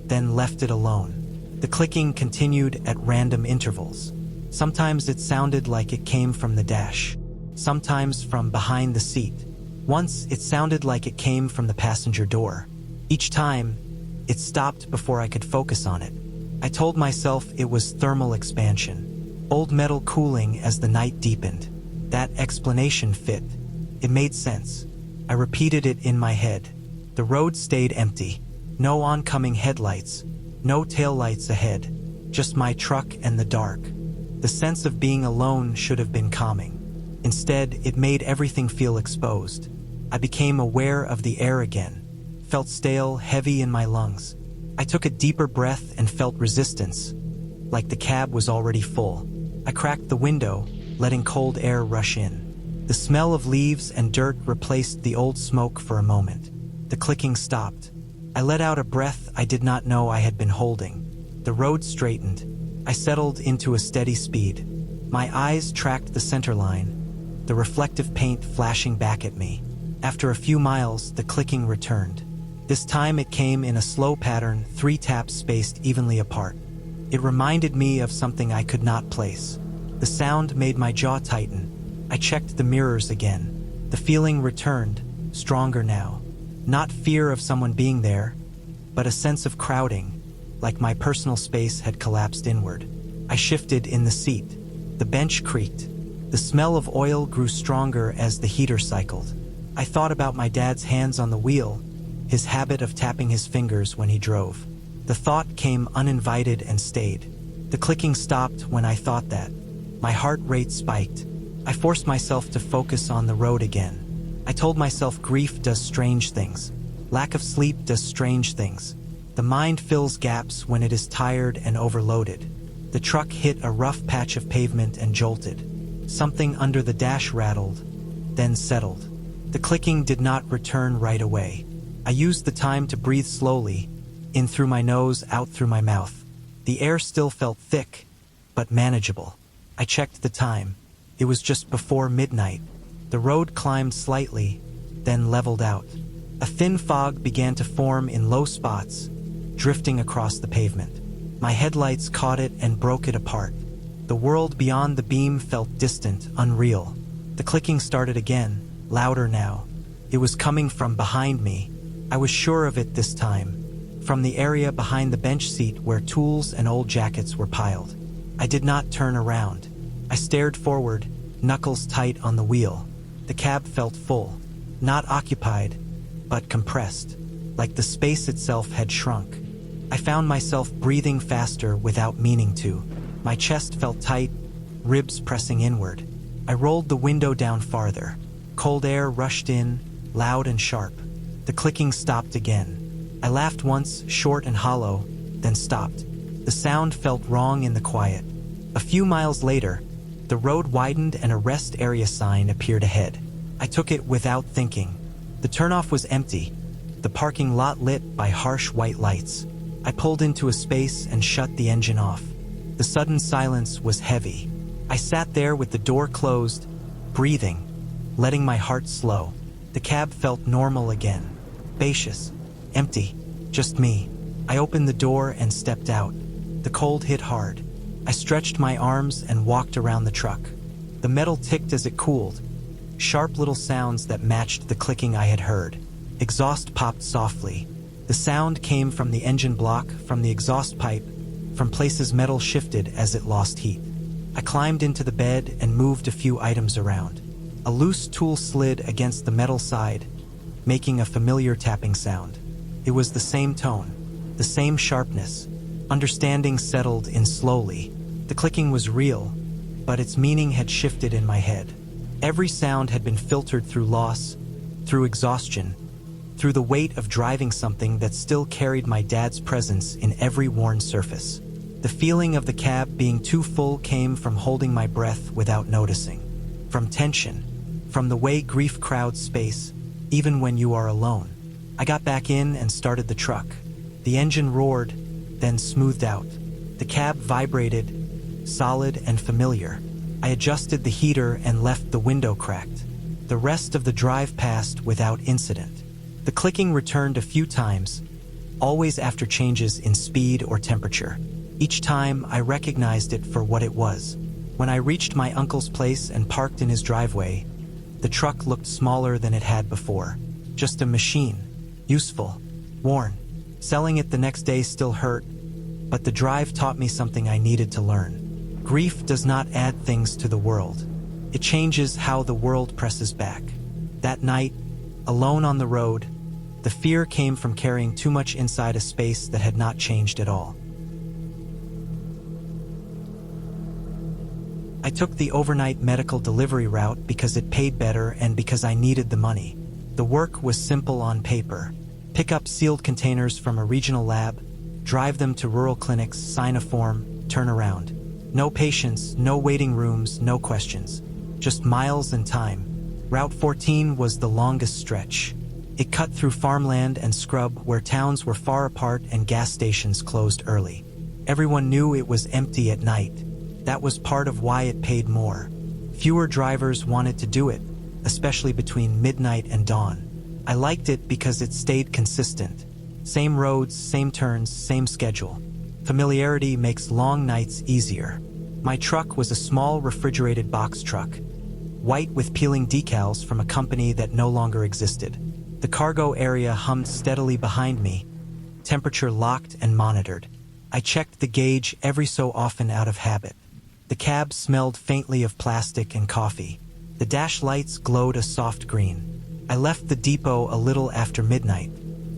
then left it alone. The clicking continued at random intervals. Sometimes it sounded like it came from the dash, sometimes from behind the seat. Once it sounded like it came from the passenger door. Each time, it stopped before I could focus on it. I told myself it was thermal expansion, old metal cooling as the night deepened. That explanation fit. It made sense. I repeated it in my head. The road stayed empty. No oncoming headlights, no taillights ahead, just my truck and the dark. The sense of being alone should have been calming. Instead, it made everything feel exposed. I became aware of the air again, felt stale, heavy in my lungs. I took a deeper breath and felt resistance, like the cab was already full. I cracked the window, letting cold air rush in. The smell of leaves and dirt replaced the old smoke for a moment. The clicking stopped. I let out a breath I did not know I had been holding. The road straightened. I settled into a steady speed. My eyes tracked the center line, the reflective paint flashing back at me. After a few miles, the clicking returned. This time it came in a slow pattern, 3 taps spaced evenly apart. It reminded me of something I could not place. The sound made my jaw tighten. I checked the mirrors again. The feeling returned, stronger now. Not fear of someone being there, but a sense of crowding, like my personal space had collapsed inward. I shifted in the seat. The bench creaked. The smell of oil grew stronger as the heater cycled. I thought about my dad's hands on the wheel, his habit of tapping his fingers when he drove. The thought came uninvited and stayed. The clicking stopped when I thought that. My heart rate spiked. I forced myself to focus on the road again. I told myself grief does strange things. Lack of sleep does strange things. The mind fills gaps when it is tired and overloaded. The truck hit a rough patch of pavement and jolted. Something under the dash rattled, then settled. The clicking did not return right away. I used the time to breathe slowly, in through my nose, out through my mouth. The air still felt thick, but manageable. I checked the time. It was just before midnight. The road climbed slightly, then leveled out. A thin fog began to form in low spots, drifting across the pavement. My headlights caught it and broke it apart. The world beyond the beam felt distant, unreal. The clicking started again, louder now. It was coming from behind me. I was sure of it this time, from the area behind the bench seat where tools and old jackets were piled. I did not turn around. I stared forward, knuckles tight on the wheel. The cab felt full, not occupied, but compressed, like the space itself had shrunk. I found myself breathing faster without meaning to. My chest felt tight, ribs pressing inward. I rolled the window down farther. Cold air rushed in, loud and sharp. The clicking stopped again. I laughed once, short and hollow, then stopped. The sound felt wrong in the quiet. A few miles later, the road widened and a rest area sign appeared ahead. I took it without thinking. The turnoff was empty, the parking lot lit by harsh white lights. I pulled into a space and shut the engine off. The sudden silence was heavy. I sat there with the door closed, breathing, letting my heart slow. The cab felt normal again. Spacious, empty, just me. I opened the door and stepped out. The cold hit hard. I stretched my arms and walked around the truck. The metal ticked as it cooled, sharp little sounds that matched the clicking I had heard. Exhaust popped softly. The sound came from the engine block, from the exhaust pipe, from places metal shifted as it lost heat. I climbed into the bed and moved a few items around. A loose tool slid against the metal side, making a familiar tapping sound. It was the same tone, the same sharpness. Understanding settled in slowly. The clicking was real, but its meaning had shifted in my head. Every sound had been filtered through loss, through exhaustion, through the weight of driving something that still carried my dad's presence in every worn surface. The feeling of the cab being too full came from holding my breath without noticing, from tension, from the way grief crowds space, even when you are alone. I got back in and started the truck. The engine roared, then smoothed out. The cab vibrated, solid and familiar. I adjusted the heater and left the window cracked. The rest of the drive passed without incident. The clicking returned a few times, always after changes in speed or temperature. Each time, I recognized it for what it was. When I reached my uncle's place and parked in his driveway, the truck looked smaller than it had before. Just a machine. Useful. Worn. Selling it the next day still hurt, but the drive taught me something I needed to learn. Grief does not add things to the world. It changes how the world presses back. That night, alone on the road, the fear came from carrying too much inside a space that had not changed at all. I took the overnight medical delivery route because it paid better and because I needed the money. The work was simple on paper. Pick up sealed containers from a regional lab, drive them to rural clinics, sign a form, turn around. No patients, no waiting rooms, no questions. Just miles and time. Route 14 was the longest stretch. It cut through farmland and scrub where towns were far apart and gas stations closed early. Everyone knew it was empty at night. That was part of why it paid more. Fewer drivers wanted to do it, especially between midnight and dawn. I liked it because it stayed consistent. Same roads, same turns, same schedule. Familiarity makes long nights easier. My truck was a small refrigerated box truck, white with peeling decals from a company that no longer existed. The cargo area hummed steadily behind me, temperature locked and monitored. I checked the gauge every so often out of habit. The cab smelled faintly of plastic and coffee. The dash lights glowed a soft green. I left the depot a little after midnight.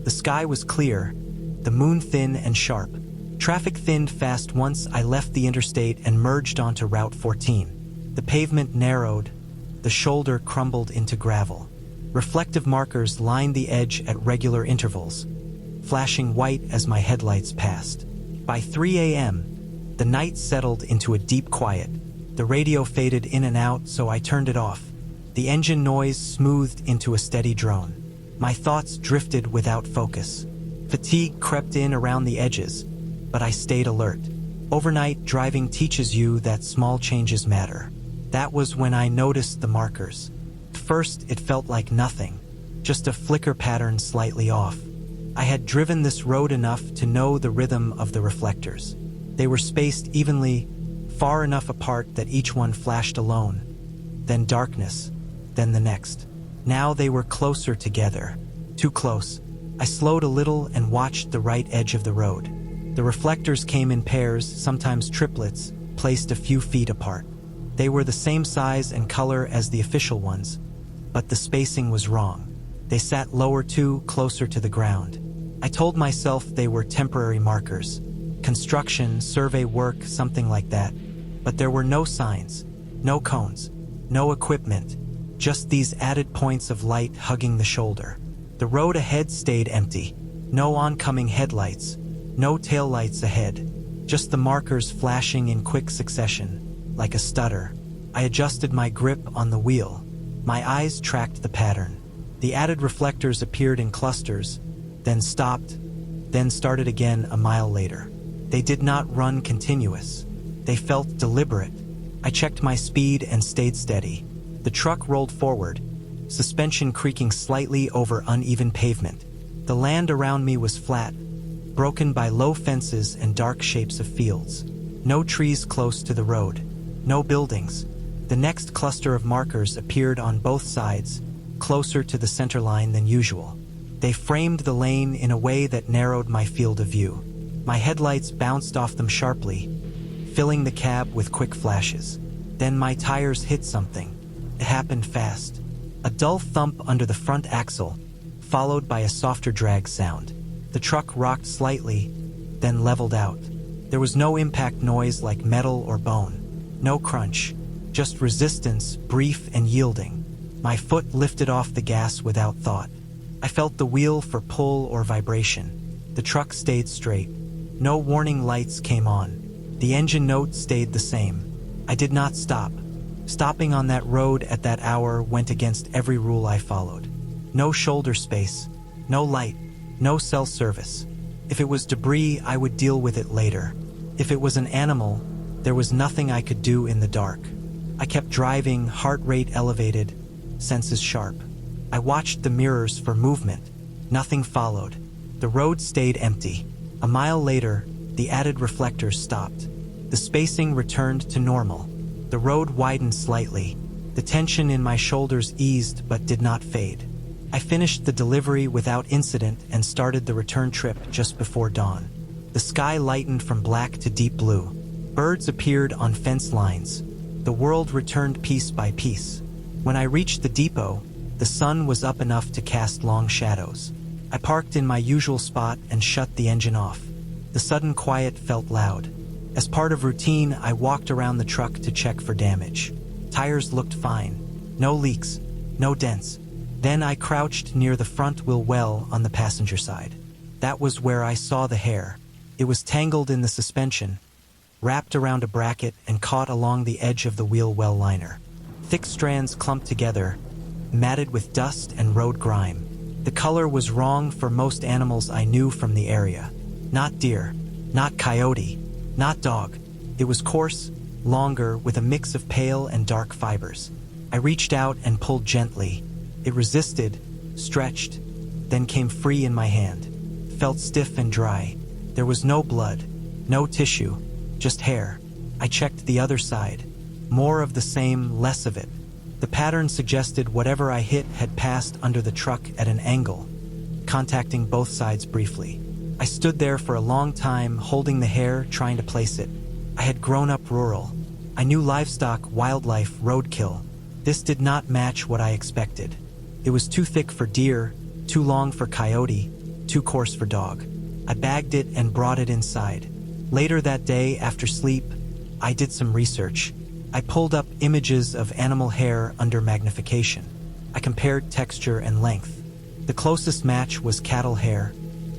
The sky was clear, the moon thin and sharp. Traffic thinned fast once I left the interstate and merged onto Route 14. The pavement narrowed, the shoulder crumbled into gravel. Reflective markers lined the edge at regular intervals, flashing white as my headlights passed. By 3 a.m., the night settled into a deep quiet. The radio faded in and out, so I turned it off. The engine noise smoothed into a steady drone. My thoughts drifted without focus. Fatigue crept in around the edges, but I stayed alert. Overnight driving teaches you that small changes matter. That was when I noticed the markers. At first, it felt like nothing, just a flicker pattern slightly off. I had driven this road enough to know the rhythm of the reflectors. They were spaced evenly, far enough apart that each one flashed alone. Then darkness, then the next. Now they were closer together. Too close. I slowed a little and watched the right edge of the road. The reflectors came in pairs, sometimes triplets, placed a few feet apart. They were the same size and color as the official ones, but the spacing was wrong. They sat lower too, closer to the ground. I told myself they were temporary markers. Construction, survey work, something like that. But there were no signs, no cones, no equipment, just these added points of light hugging the shoulder. The road ahead stayed empty. No oncoming headlights, no taillights ahead, just the markers flashing in quick succession, like a stutter. I adjusted my grip on the wheel. My eyes tracked the pattern. The added reflectors appeared in clusters, then stopped, then started again a mile later. They did not run continuous. They felt deliberate. I checked my speed and stayed steady. The truck rolled forward, suspension creaking slightly over uneven pavement. The land around me was flat, broken by low fences and dark shapes of fields. No trees close to the road. No buildings. The next cluster of markers appeared on both sides, closer to the center line than usual. They framed the lane in a way that narrowed my field of view. My headlights bounced off them sharply, filling the cab with quick flashes. Then my tires hit something. It happened fast. A dull thump under the front axle, followed by a softer drag sound. The truck rocked slightly, then leveled out. There was no impact noise like metal or bone. No crunch, just resistance, brief and yielding. My foot lifted off the gas without thought. I felt the wheel for pull or vibration. The truck stayed straight. No warning lights came on. The engine note stayed the same. I did not stop. Stopping on that road at that hour went against every rule I followed. No shoulder space, no light, no cell service. If it was debris, I would deal with it later. If it was an animal, there was nothing I could do in the dark. I kept driving, heart rate elevated, senses sharp. I watched the mirrors for movement. Nothing followed. The road stayed empty. A mile later, the added reflectors stopped. The spacing returned to normal. The road widened slightly. The tension in my shoulders eased but did not fade. I finished the delivery without incident and started the return trip just before dawn. The sky lightened from black to deep blue. Birds appeared on fence lines. The world returned piece by piece. When I reached the depot, the sun was up enough to cast long shadows. I parked in my usual spot and shut the engine off. The sudden quiet felt loud. As part of routine, I walked around the truck to check for damage. Tires looked fine. No leaks, no dents. Then I crouched near the front wheel well on the passenger side. That was where I saw the hair. It was tangled in the suspension, wrapped around a bracket and caught along the edge of the wheel well liner. Thick strands clumped together, matted with dust and road grime. The color was wrong for most animals I knew from the area. Not deer, not coyote, not dog. It was coarse, longer, with a mix of pale and dark fibers. I reached out and pulled gently. It resisted, stretched, then came free in my hand. Felt stiff and dry. There was no blood, no tissue, just hair. I checked the other side. More of the same, less of it. The pattern suggested whatever I hit had passed under the truck at an angle, contacting both sides briefly. I stood there for a long time, holding the hair, trying to place it. I had grown up rural. I knew livestock, wildlife, roadkill. This did not match what I expected. It was too thick for deer, too long for coyote, too coarse for dog. I bagged it and brought it inside. Later that day, after sleep, I did some research. I pulled up images of animal hair under magnification. I compared texture and length. The closest match was cattle hair,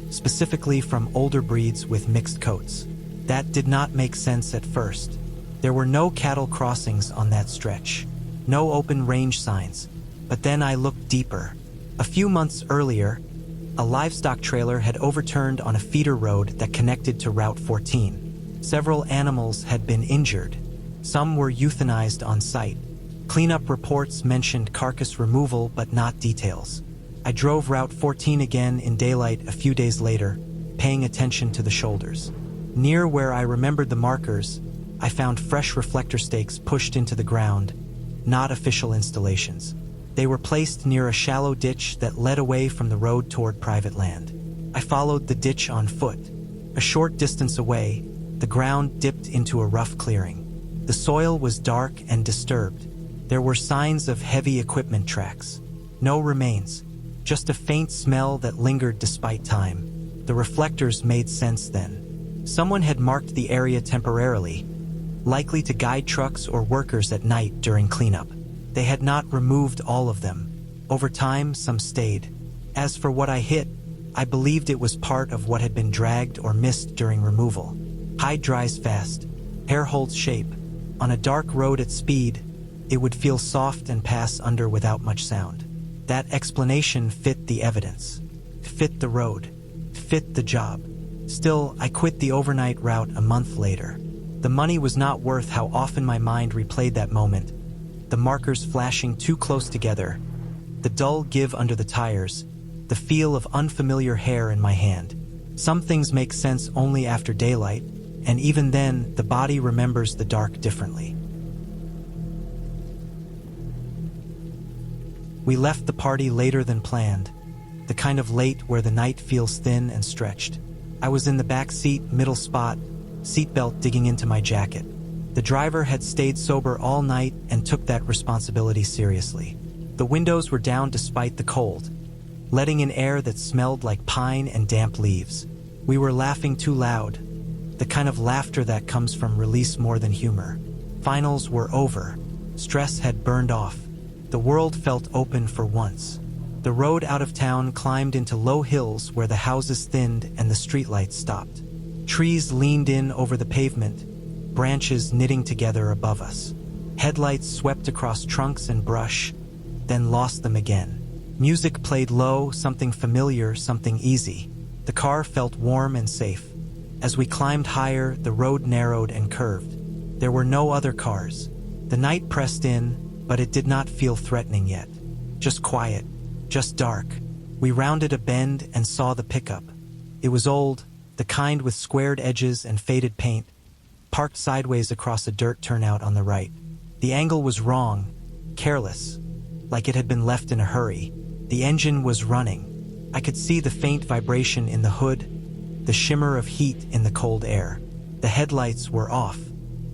specifically from older breeds with mixed coats. That did not make sense at first. There were no cattle crossings on that stretch, no open range signs. But then I looked deeper. A few months earlier, a livestock trailer had overturned on a feeder road that connected to Route 14. Several animals had been injured. Some were euthanized on site. Cleanup reports mentioned carcass removal but not details. I drove Route 14 again in daylight a few days later, paying attention to the shoulders. Near where I remembered the markers, I found fresh reflector stakes pushed into the ground, not official installations. They were placed near a shallow ditch that led away from the road toward private land. I followed the ditch on foot. A short distance away, the ground dipped into a rough clearing. The soil was dark and disturbed. There were signs of heavy equipment tracks. No remains, just a faint smell that lingered despite time. The reflectors made sense then. Someone had marked the area temporarily, likely to guide trucks or workers at night during cleanup. They had not removed all of them. Over time, some stayed. As for what I hit, I believed it was part of what had been dragged or missed during removal. Hide dries fast. Hair holds shape. On a dark road at speed, it would feel soft and pass under without much sound. That explanation fit the evidence, fit the road, fit the job. Still, I quit the overnight route a month later. The money was not worth how often my mind replayed that moment. The markers flashing too close together, the dull give under the tires, the feel of unfamiliar hair in my hand. Some things make sense only after daylight, and even then, the body remembers the dark differently. We left the party later than planned, the kind of late where the night feels thin and stretched. I was in the back seat, middle spot, seatbelt digging into my jacket. The driver had stayed sober all night and took that responsibility seriously. The windows were down despite the cold. letting in air that smelled like pine and damp leaves. We were laughing too loud, the kind of laughter that comes from release more than humor. Finals were over. Stress had burned off. The world felt open for once. The road out of town climbed into low hills where the houses thinned and the streetlights stopped. Trees leaned in over the pavement, branches knitting together above us. Headlights swept across trunks and brush, then lost them again. Music played low, something familiar, something easy. The car felt warm and safe. As we climbed higher, the road narrowed and curved. There were no other cars. The night pressed in, but it did not feel threatening yet. Just quiet, just dark. We rounded a bend and saw the pickup. It was old, the kind with squared edges and faded paint, parked sideways across a dirt turnout on the right. The angle was wrong, careless, like it had been left in a hurry. The engine was running. I could see the faint vibration in the hood, the shimmer of heat in the cold air. The headlights were off.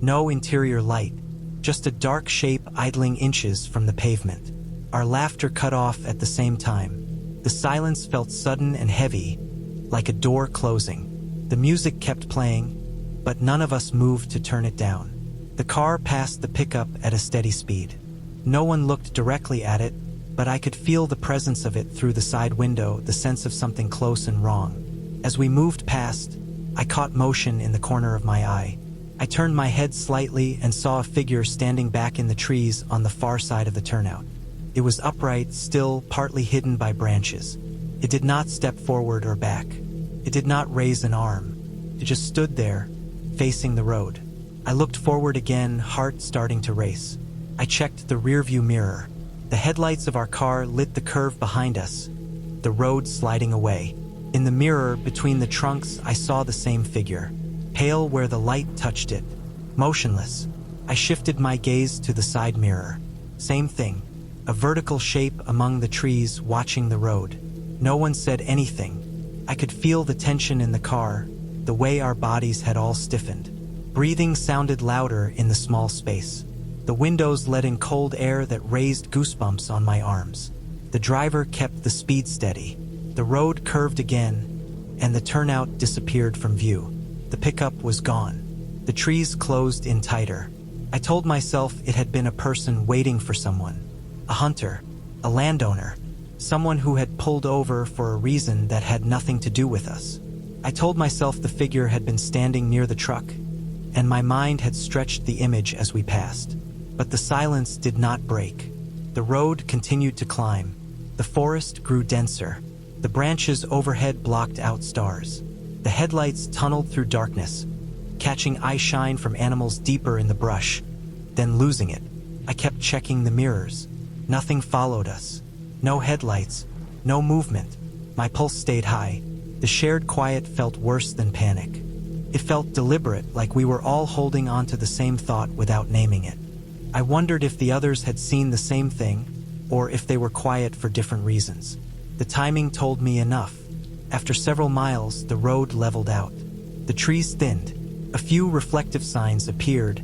No interior light, just a dark shape idling inches from the pavement. Our laughter cut off at the same time. The silence felt sudden and heavy, like a door closing. The music kept playing, but none of us moved to turn it down. The car passed the pickup at a steady speed. No one looked directly at it, but I could feel the presence of it through the side window, the sense of something close and wrong. As we moved past, I caught motion in the corner of my eye. I turned my head slightly and saw a figure standing back in the trees on the far side of the turnout. It was upright, still, partly hidden by branches. It did not step forward or back. It did not raise an arm. It just stood there, facing the road. I looked forward again, heart starting to race. I checked the rearview mirror. The headlights of our car lit the curve behind us, the road sliding away. In the mirror between the trunks, I saw the same figure, pale where the light touched it, motionless. I shifted my gaze to the side mirror. Same thing, a vertical shape among the trees watching the road. No one said anything. I could feel the tension in the car, the way our bodies had all stiffened. Breathing sounded louder in the small space. The windows let in cold air that raised goosebumps on my arms. The driver kept the speed steady. The road curved again, and the turnout disappeared from view. The pickup was gone. The trees closed in tighter. I told myself it had been a person waiting for someone. A hunter, a landowner, someone who had pulled over for a reason that had nothing to do with us. I told myself the figure had been standing near the truck, and my mind had stretched the image as we passed. But the silence did not break. The road continued to climb. The forest grew denser. The branches overhead blocked out stars. The headlights tunneled through darkness, catching eye shine from animals deeper in the brush, then losing it. I kept checking the mirrors. Nothing followed us. No headlights, no movement. My pulse stayed high. The shared quiet felt worse than panic. It felt deliberate, like we were all holding on to the same thought without naming it. I wondered if the others had seen the same thing, or if they were quiet for different reasons. The timing told me enough. After several miles, the road leveled out. The trees thinned. A few reflective signs appeared,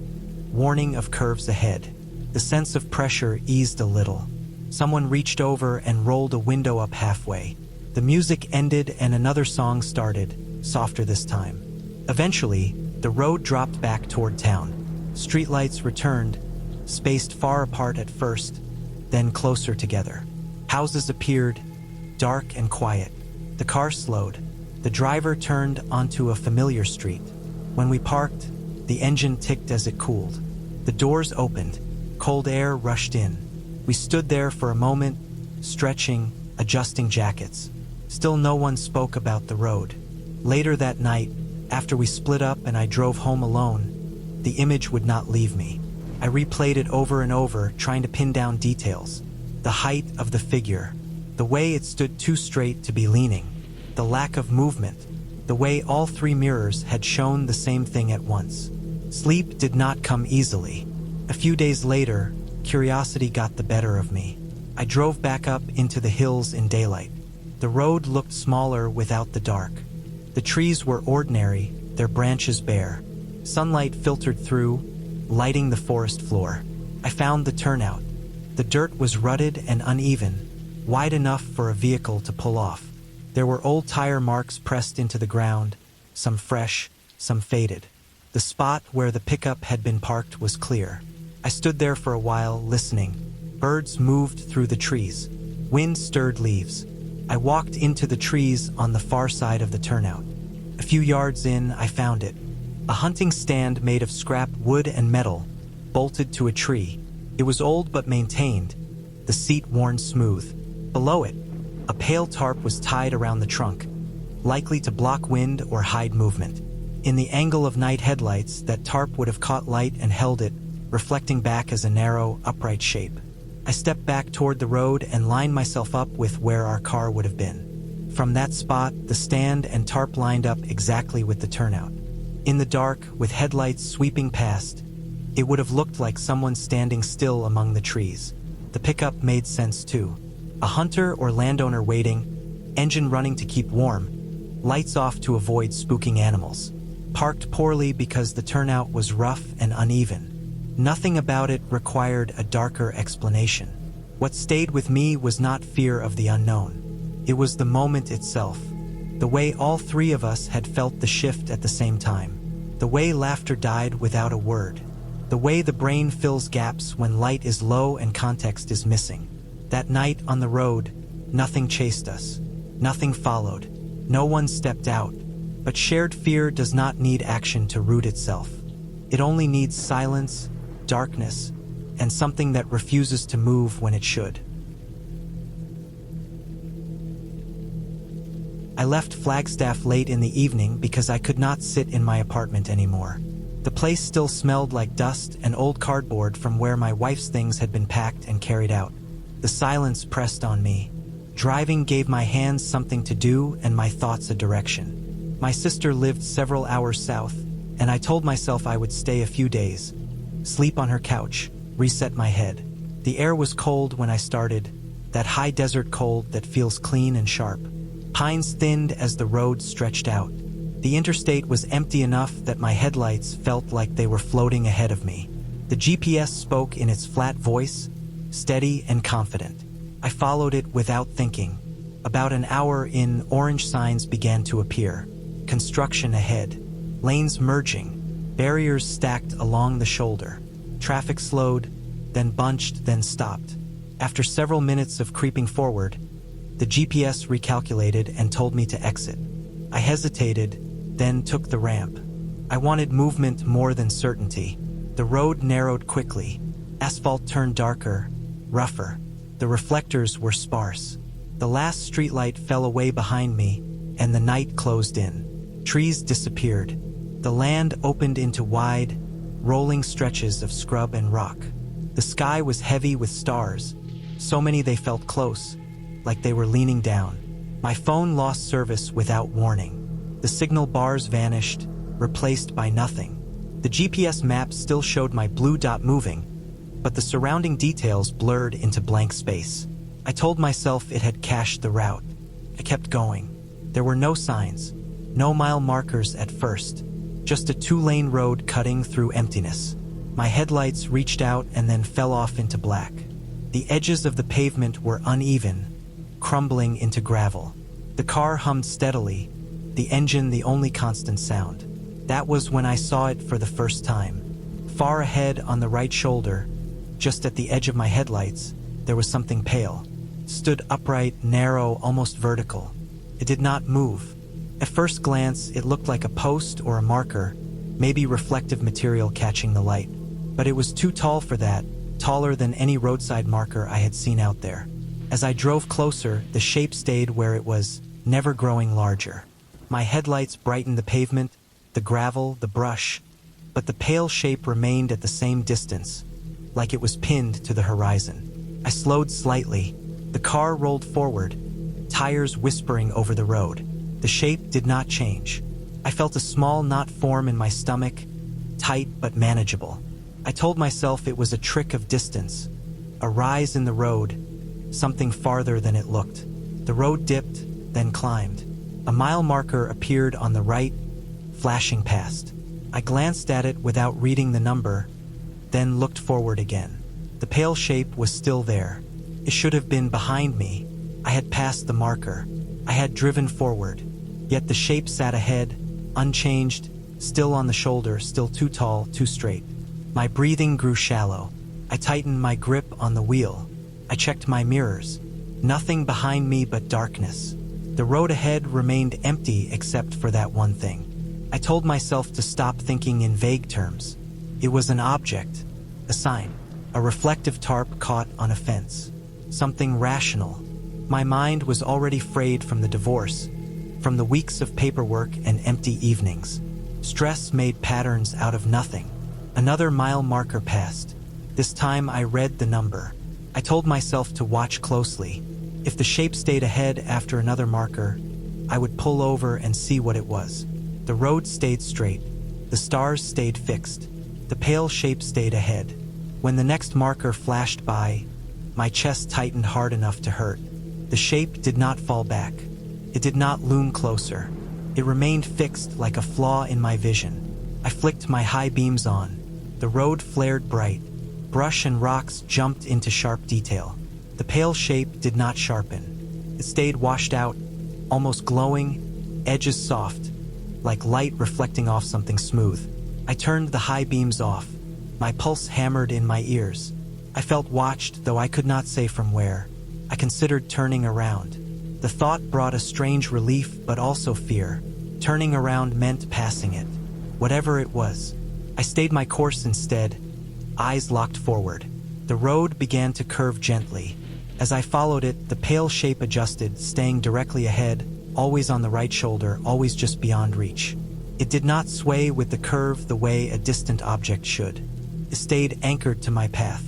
warning of curves ahead. The sense of pressure eased a little. Someone reached over and rolled a window up halfway. The music ended and another song started, softer this time. Eventually, the road dropped back toward town. Streetlights returned, spaced far apart at first, then closer together. Houses appeared, dark and quiet. The car slowed. The driver turned onto a familiar street. When we parked, the engine ticked as it cooled. The doors opened. Cold air rushed in. We stood there for a moment, stretching, adjusting jackets. Still no one spoke about the road. Later that night, after we split up and I drove home alone, the image would not leave me. I replayed it over and over, trying to pin down details. The height of the figure, the way it stood too straight to be leaning, the lack of movement, the way all three mirrors had shown the same thing at once. Sleep did not come easily. A few days later, curiosity got the better of me. I drove back up into the hills in daylight. The road looked smaller without the dark. The trees were ordinary, their branches bare. Sunlight filtered through, lighting the forest floor. I found the turnout. The dirt was rutted and uneven, wide enough for a vehicle to pull off. There were old tire marks pressed into the ground, some fresh, some faded. The spot where the pickup had been parked was clear. I stood there for a while, listening. Birds moved through the trees. Wind stirred leaves. I walked into the trees on the far side of the turnout. A few yards in, I found it. A hunting stand made of scrap wood and metal, bolted to a tree. It was old but maintained, the seat worn smooth. Below it, a pale tarp was tied around the trunk, likely to block wind or hide movement. In the angle of night headlights, that tarp would have caught light and held it, reflecting back as a narrow, upright shape. I stepped back toward the road and lined myself up with where our car would have been. From that spot, the stand and tarp lined up exactly with the turnout. In the dark, with headlights sweeping past, it would have looked like someone standing still among the trees. The pickup made sense too. A hunter or landowner waiting, engine running to keep warm, lights off to avoid spooking animals. Parked poorly because the turnout was rough and uneven. Nothing about it required a darker explanation. What stayed with me was not fear of the unknown. It was the moment itself. The way all three of us had felt the shift at the same time. The way laughter died without a word. The way the brain fills gaps when light is low and context is missing. That night on the road, nothing chased us. Nothing followed. No one stepped out. But shared fear does not need action to root itself. It only needs silence, darkness, and something that refuses to move when it should. I left Flagstaff late in the evening because I could not sit in my apartment anymore. The place still smelled like dust and old cardboard from where my wife's things had been packed and carried out. The silence pressed on me. Driving gave my hands something to do and my thoughts a direction. My sister lived several hours south, and I told myself I would stay a few days, sleep on her couch, reset my head. The air was cold when I started, that high desert cold that feels clean and sharp. Pines thinned as the road stretched out. The interstate was empty enough that my headlights felt like they were floating ahead of me. The GPS spoke in its flat voice, steady and confident. I followed it without thinking. About an hour in, orange signs began to appear. Construction ahead. Lanes merging. Barriers stacked along the shoulder. Traffic slowed, then bunched, then stopped. After several minutes of creeping forward, the GPS recalculated and told me to exit. I hesitated, then took the ramp. I wanted movement more than certainty. The road narrowed quickly. Asphalt turned darker, rougher. The reflectors were sparse. The last streetlight fell away behind me, and the night closed in. Trees disappeared. The land opened into wide, rolling stretches of scrub and rock. The sky was heavy with stars, so many they felt close, like they were leaning down. My phone lost service without warning. The signal bars vanished, replaced by nothing. The GPS map still showed my blue dot moving, but the surrounding details blurred into blank space. I told myself it had cached the route. I kept going. There were no signs, no mile markers at first, just a two-lane road cutting through emptiness. My headlights reached out and then fell off into black. The edges of the pavement were uneven, crumbling into gravel. The car hummed steadily, the engine the only constant sound. That was when I saw it for the first time. Far ahead on the right shoulder, just at the edge of my headlights, there was something pale. It stood upright, narrow, almost vertical. It did not move. At first glance, it looked like a post or a marker, maybe reflective material catching the light. But it was too tall for that, taller than any roadside marker I had seen out there. As I drove closer, the shape stayed where it was, never growing larger. My headlights brightened the pavement, the gravel, the brush, but the pale shape remained at the same distance, like it was pinned to the horizon. I slowed slightly. The car rolled forward, tires whispering over the road. The shape did not change. I felt a small knot form in my stomach, tight but manageable. I told myself it was a trick of distance, a rise in the road, something farther than it looked. The road dipped, then climbed. A mile marker appeared on the right, flashing past. I glanced at it without reading the number, then looked forward again. The pale shape was still there. It should have been behind me, I had passed the marker. I had driven forward. Yet the shape sat ahead, unchanged, still on the shoulder, still too tall, too straight. My breathing grew shallow. I tightened my grip on the wheel. I checked my mirrors. Nothing behind me but darkness. The road ahead remained empty except for that one thing. I told myself to stop thinking in vague terms. It was an object, a sign, a reflective tarp caught on a fence. Something rational. My mind was already frayed from the divorce, from the weeks of paperwork and empty evenings. Stress made patterns out of nothing. Another mile marker passed. This time I read the number. I told myself to watch closely. If the shape stayed ahead after another marker, I would pull over and see what it was. The road stayed straight. The stars stayed fixed. The pale shape stayed ahead. When the next marker flashed by, my chest tightened hard enough to hurt. The shape did not fall back. It did not loom closer. It remained fixed like a flaw in my vision. I flicked my high beams on. The road flared bright. Brush and rocks jumped into sharp detail. The pale shape did not sharpen. It stayed washed out, almost glowing, edges soft, like light reflecting off something smooth. I turned the high beams off. My pulse hammered in my ears. I felt watched, though I could not say from where. I considered turning around. The thought brought a strange relief, but also fear. Turning around meant passing it. Whatever it was. I stayed my course instead, eyes locked forward. The road began to curve gently. As I followed it, the pale shape adjusted, staying directly ahead, always on the right shoulder, always just beyond reach. It did not sway with the curve the way a distant object should. It stayed anchored to my path.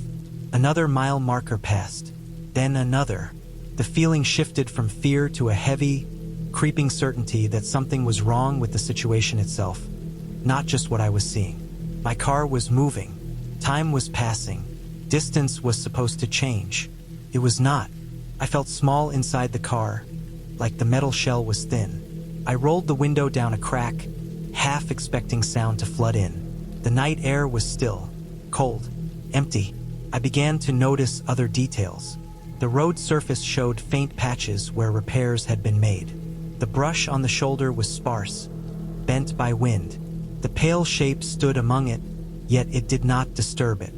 Another mile marker passed. Then another. The feeling shifted from fear to a heavy, creeping certainty that something was wrong with the situation itself, not just what I was seeing. My car was moving. Time was passing. Distance was supposed to change. It was not. I felt small inside the car, like the metal shell was thin. I rolled the window down a crack, half expecting sound to flood in. The night air was still, cold, empty. I began to notice other details. The road surface showed faint patches where repairs had been made. The brush on the shoulder was sparse, bent by wind. The pale shape stood among it, yet it did not disturb it.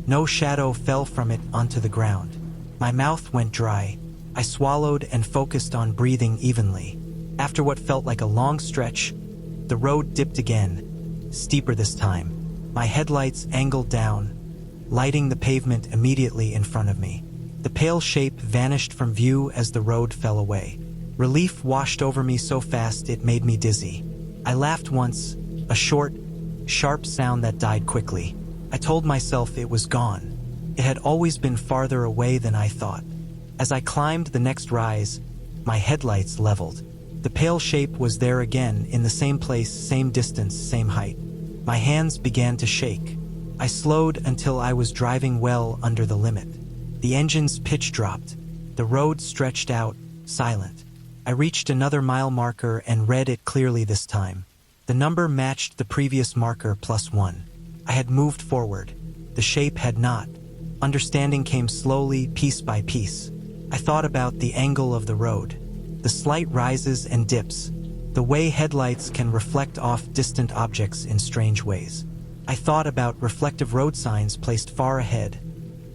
No shadow fell from it onto the ground. My mouth went dry. I swallowed and focused on breathing evenly. After what felt like a long stretch, the road dipped again, steeper this time. My headlights angled down, lighting the pavement immediately in front of me. The pale shape vanished from view as the road fell away. Relief washed over me so fast it made me dizzy. I laughed once, a short, sharp sound that died quickly. I told myself it was gone. It had always been farther away than I thought. As I climbed the next rise, my headlights leveled. The pale shape was there again, in the same place, same distance, same height. My hands began to shake. I slowed until I was driving well under the limit. The engine's pitch dropped. The road stretched out, silent. I reached another mile marker and read it clearly this time. The number matched the previous marker +1. I had moved forward. The shape had not. Understanding came slowly, piece by piece. I thought about the angle of the road, the slight rises and dips, the way headlights can reflect off distant objects in strange ways. I thought about reflective road signs placed far ahead,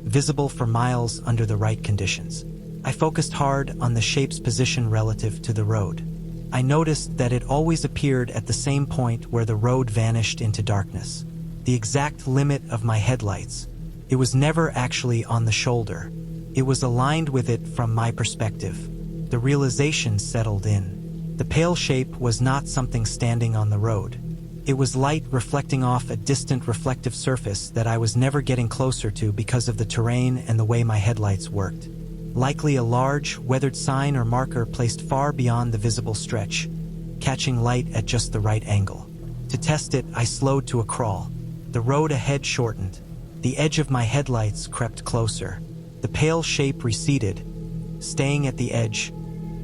visible for miles under the right conditions. I focused hard on the shape's position relative to the road. I noticed that it always appeared at the same point where the road vanished into darkness, the exact limit of my headlights. It was never actually on the shoulder. It was aligned with it from my perspective. The realization settled in. The pale shape was not something standing on the road. It was light reflecting off a distant reflective surface that I was never getting closer to because of the terrain and the way my headlights worked. Likely a large, weathered sign or marker placed far beyond the visible stretch, catching light at just the right angle. To test it, I slowed to a crawl. The road ahead shortened. The edge of my headlights crept closer. The pale shape receded, staying at the edge,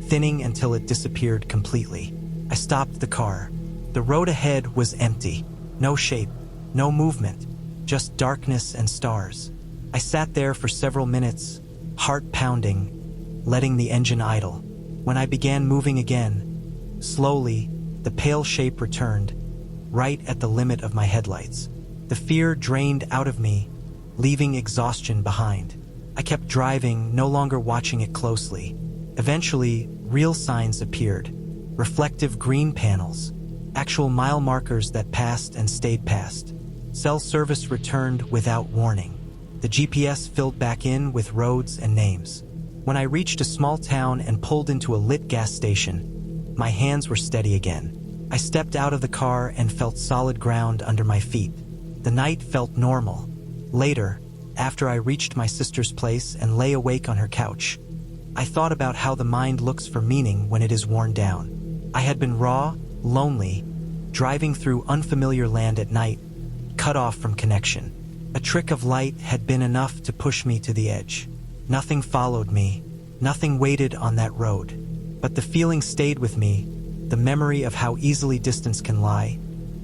thinning until it disappeared completely. I stopped the car. The road ahead was empty. No shape, no movement, just darkness and stars. I sat there for several minutes, heart pounding, letting the engine idle. When I began moving again, slowly, the pale shape returned, right at the limit of my headlights. The fear drained out of me, leaving exhaustion behind. I kept driving, no longer watching it closely. Eventually, real signs appeared. Reflective green panels, actual mile markers that passed and stayed past. Cell service returned without warning. The GPS filled back in with roads and names. When I reached a small town and pulled into a lit gas station, my hands were steady again. I stepped out of the car and felt solid ground under my feet. The night felt normal. Later, after I reached my sister's place and lay awake on her couch, I thought about how the mind looks for meaning when it is worn down. I had been raw, lonely, driving through unfamiliar land at night, cut off from connection. A trick of light had been enough to push me to the edge. Nothing followed me, nothing waited on that road. But the feeling stayed with me, the memory of how easily distance can lie,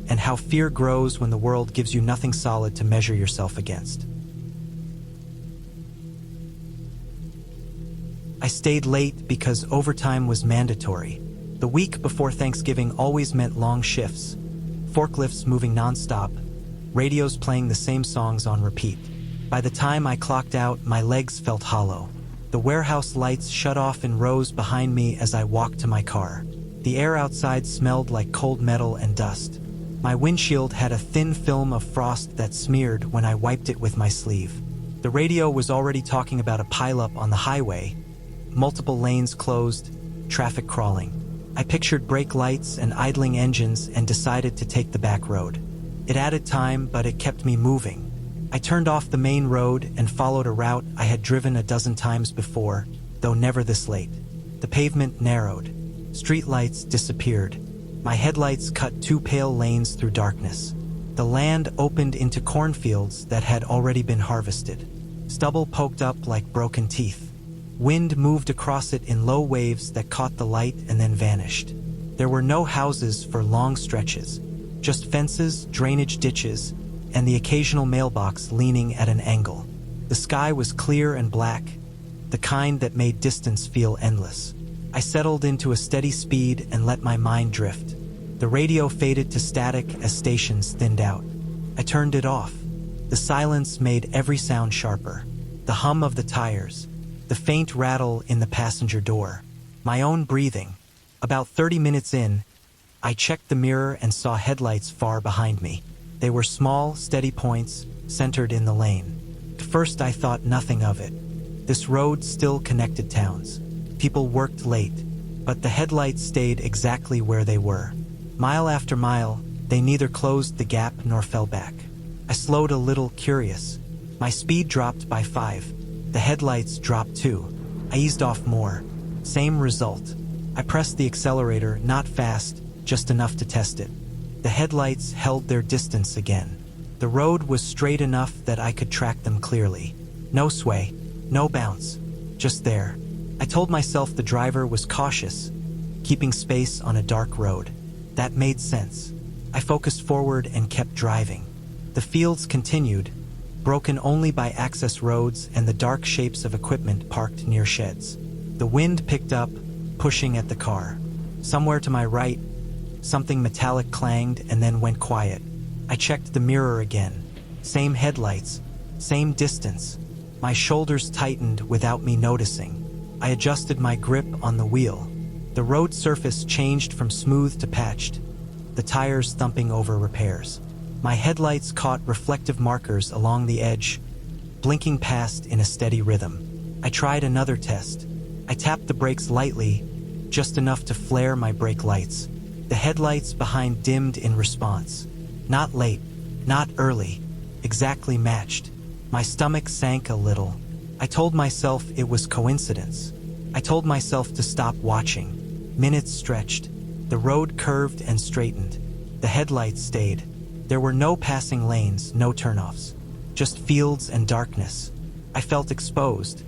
and how fear grows when the world gives you nothing solid to measure yourself against. I stayed late because overtime was mandatory. The week before Thanksgiving always meant long shifts, forklifts moving nonstop, radios playing the same songs on repeat. By the time I clocked out, my legs felt hollow. The warehouse lights shut off in rows behind me as I walked to my car. The air outside smelled like cold metal and dust. My windshield had a thin film of frost that smeared when I wiped it with my sleeve. The radio was already talking about a pileup on the highway, multiple lanes closed, traffic crawling. I pictured brake lights and idling engines and decided to take the back road. It added time, but it kept me moving. I turned off the main road and followed a route I had driven a dozen times before, though never this late. The pavement narrowed. Streetlights disappeared. My headlights cut two pale lanes through darkness. The land opened into cornfields that had already been harvested. Stubble poked up like broken teeth. Wind moved across it in low waves that caught the light and then vanished. There were no houses for long stretches, just fences, drainage ditches, and the occasional mailbox leaning at an angle. The sky was clear and black, the kind that made distance feel endless. I settled into a steady speed and let my mind drift. The radio faded to static as stations thinned out. I turned it off. The silence made every sound sharper. The hum of the tires, the faint rattle in the passenger door, my own breathing. About 30 minutes in, I checked the mirror and saw headlights far behind me. They were small, steady points, centered in the lane. At first I thought nothing of it. This road still connected towns. People worked late, but the headlights stayed exactly where they were. Mile after mile, they neither closed the gap nor fell back. I slowed a little, curious. My speed dropped by 5. The headlights dropped too. I eased off more. Same result. I pressed the accelerator, not fast, just enough to test it. The headlights held their distance again. The road was straight enough that I could track them clearly. No sway, no bounce, just there. I told myself the driver was cautious, keeping space on a dark road. That made sense. I focused forward and kept driving. The fields continued, broken only by access roads and the dark shapes of equipment parked near sheds. The wind picked up, pushing at the car. Somewhere to my right, something metallic clanged and then went quiet. I checked the mirror again. Same headlights, same distance. My shoulders tightened without me noticing. I adjusted my grip on the wheel. The road surface changed from smooth to patched, the tires thumping over repairs. My headlights caught reflective markers along the edge, blinking past in a steady rhythm. I tried another test. I tapped the brakes lightly, just enough to flare my brake lights. The headlights behind dimmed in response. Not late, not early, exactly matched. My stomach sank a little. I told myself it was coincidence. I told myself to stop watching. Minutes stretched. The road curved and straightened. The headlights stayed. There were no passing lanes, no turnoffs. Just fields and darkness. I felt exposed,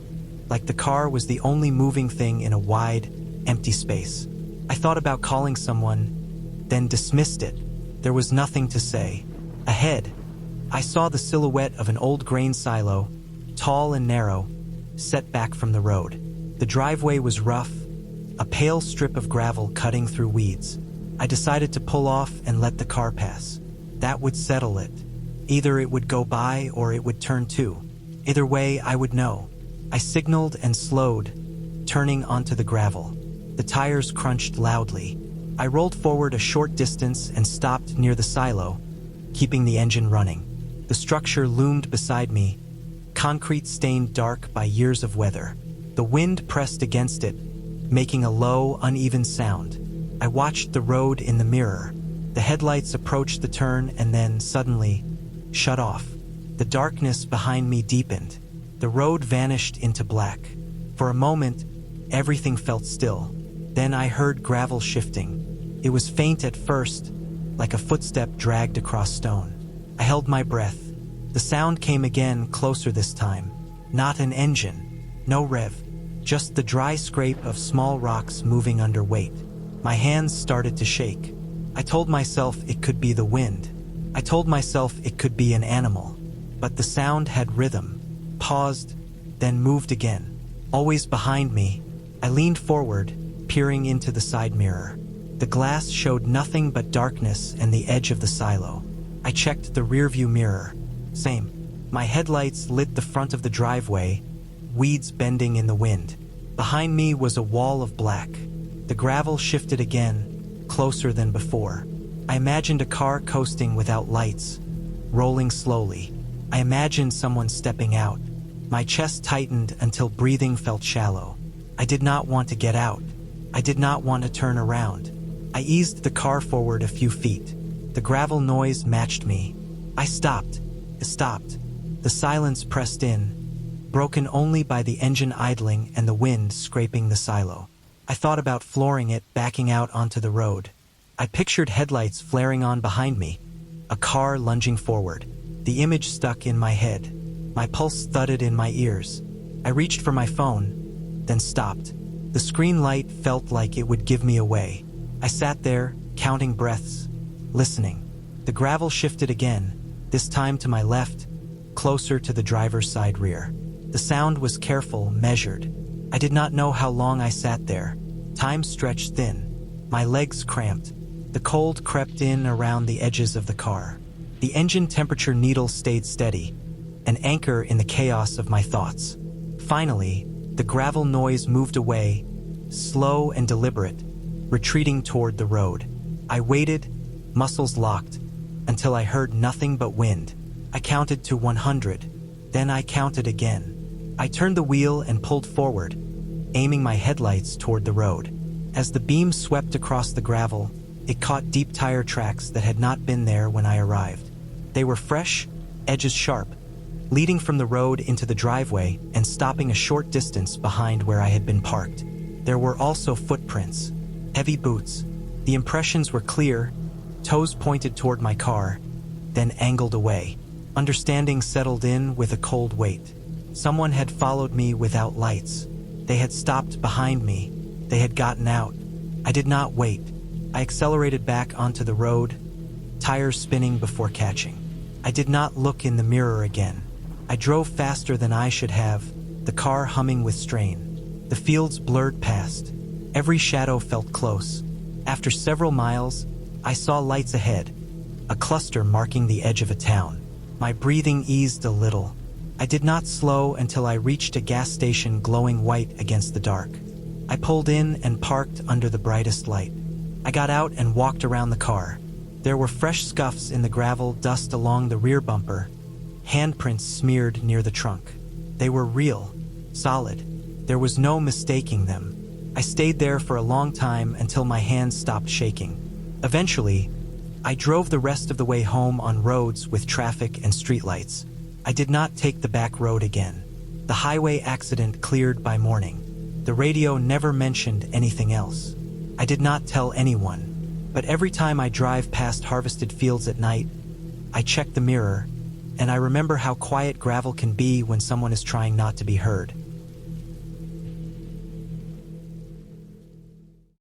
like the car was the only moving thing in a wide, empty space. I thought about calling someone, then dismissed it. There was nothing to say. Ahead, I saw the silhouette of an old grain silo, tall and narrow, set back from the road. The driveway was rough, a pale strip of gravel cutting through weeds. I decided to pull off and let the car pass. That would settle it. Either it would go by or it would turn too. Either way, I would know. I signaled and slowed, turning onto the gravel. The tires crunched loudly. I rolled forward a short distance and stopped near the silo, keeping the engine running. The structure loomed beside me, concrete stained dark by years of weather. The wind pressed against it, making a low, uneven sound. I watched the road in the mirror. The headlights approached the turn and then, suddenly, shut off. The darkness behind me deepened. The road vanished into black. For a moment, everything felt still. Then I heard gravel shifting. It was faint at first, like a footstep dragged across stone. I held my breath. The sound came again, closer this time. Not an engine, no rev, just the dry scrape of small rocks moving under weight. My hands started to shake. I told myself it could be the wind. I told myself it could be an animal. But the sound had rhythm, paused, then moved again. Always behind me, I leaned forward, peering into the side mirror. The glass showed nothing but darkness and the edge of the silo. I checked the rearview mirror. Same. My headlights lit the front of the driveway, weeds bending in the wind. Behind me was a wall of black. The gravel shifted again, closer than before. I imagined a car coasting without lights, rolling slowly. I imagined someone stepping out. My chest tightened until breathing felt shallow. I did not want to get out. I did not want to turn around. I eased the car forward a few feet. The gravel noise matched me. I stopped. It stopped. The silence pressed in, broken only by the engine idling and the wind scraping the silo. I thought about flooring it, backing out onto the road. I pictured headlights flaring on behind me, a car lunging forward. The image stuck in my head. My pulse thudded in my ears. I reached for my phone, then stopped. The screen light felt like it would give me away. I sat there, counting breaths, listening. The gravel shifted again, this time to my left, closer to the driver's side rear. The sound was careful, measured. I did not know how long I sat there. Time stretched thin. My legs cramped. The cold crept in around the edges of the car. The engine temperature needle stayed steady, an anchor in the chaos of my thoughts. Finally, the gravel noise moved away, slow and deliberate, retreating toward the road. I waited, muscles locked, until I heard nothing but wind. I counted to 100. Then I counted again. I turned the wheel and pulled forward, aiming my headlights toward the road. As the beam swept across the gravel, it caught deep tire tracks that had not been there when I arrived. They were fresh, edges sharp, leading from the road into the driveway and stopping a short distance behind where I had been parked. There were also footprints, heavy boots. The impressions were clear, toes pointed toward my car, then angled away. Understanding settled in with a cold weight. Someone had followed me without lights. They had stopped behind me. They had gotten out. I did not wait. I accelerated back onto the road, tires spinning before catching. I did not look in the mirror again. I drove faster than I should have, the car humming with strain. The fields blurred past. Every shadow felt close. After several miles, I saw lights ahead, a cluster marking the edge of a town. My breathing eased a little. I did not slow until I reached a gas station glowing white against the dark. I pulled in and parked under the brightest light. I got out and walked around the car. There were fresh scuffs in the gravel, dust along the rear bumper, handprints smeared near the trunk. They were real, solid. There was no mistaking them. I stayed there for a long time until my hands stopped shaking. Eventually, I drove the rest of the way home on roads with traffic and streetlights. I did not take the back road again. The highway accident cleared by morning. The radio never mentioned anything else. I did not tell anyone, but every time I drive past harvested fields at night, I check the mirror, and I remember how quiet gravel can be when someone is trying not to be heard.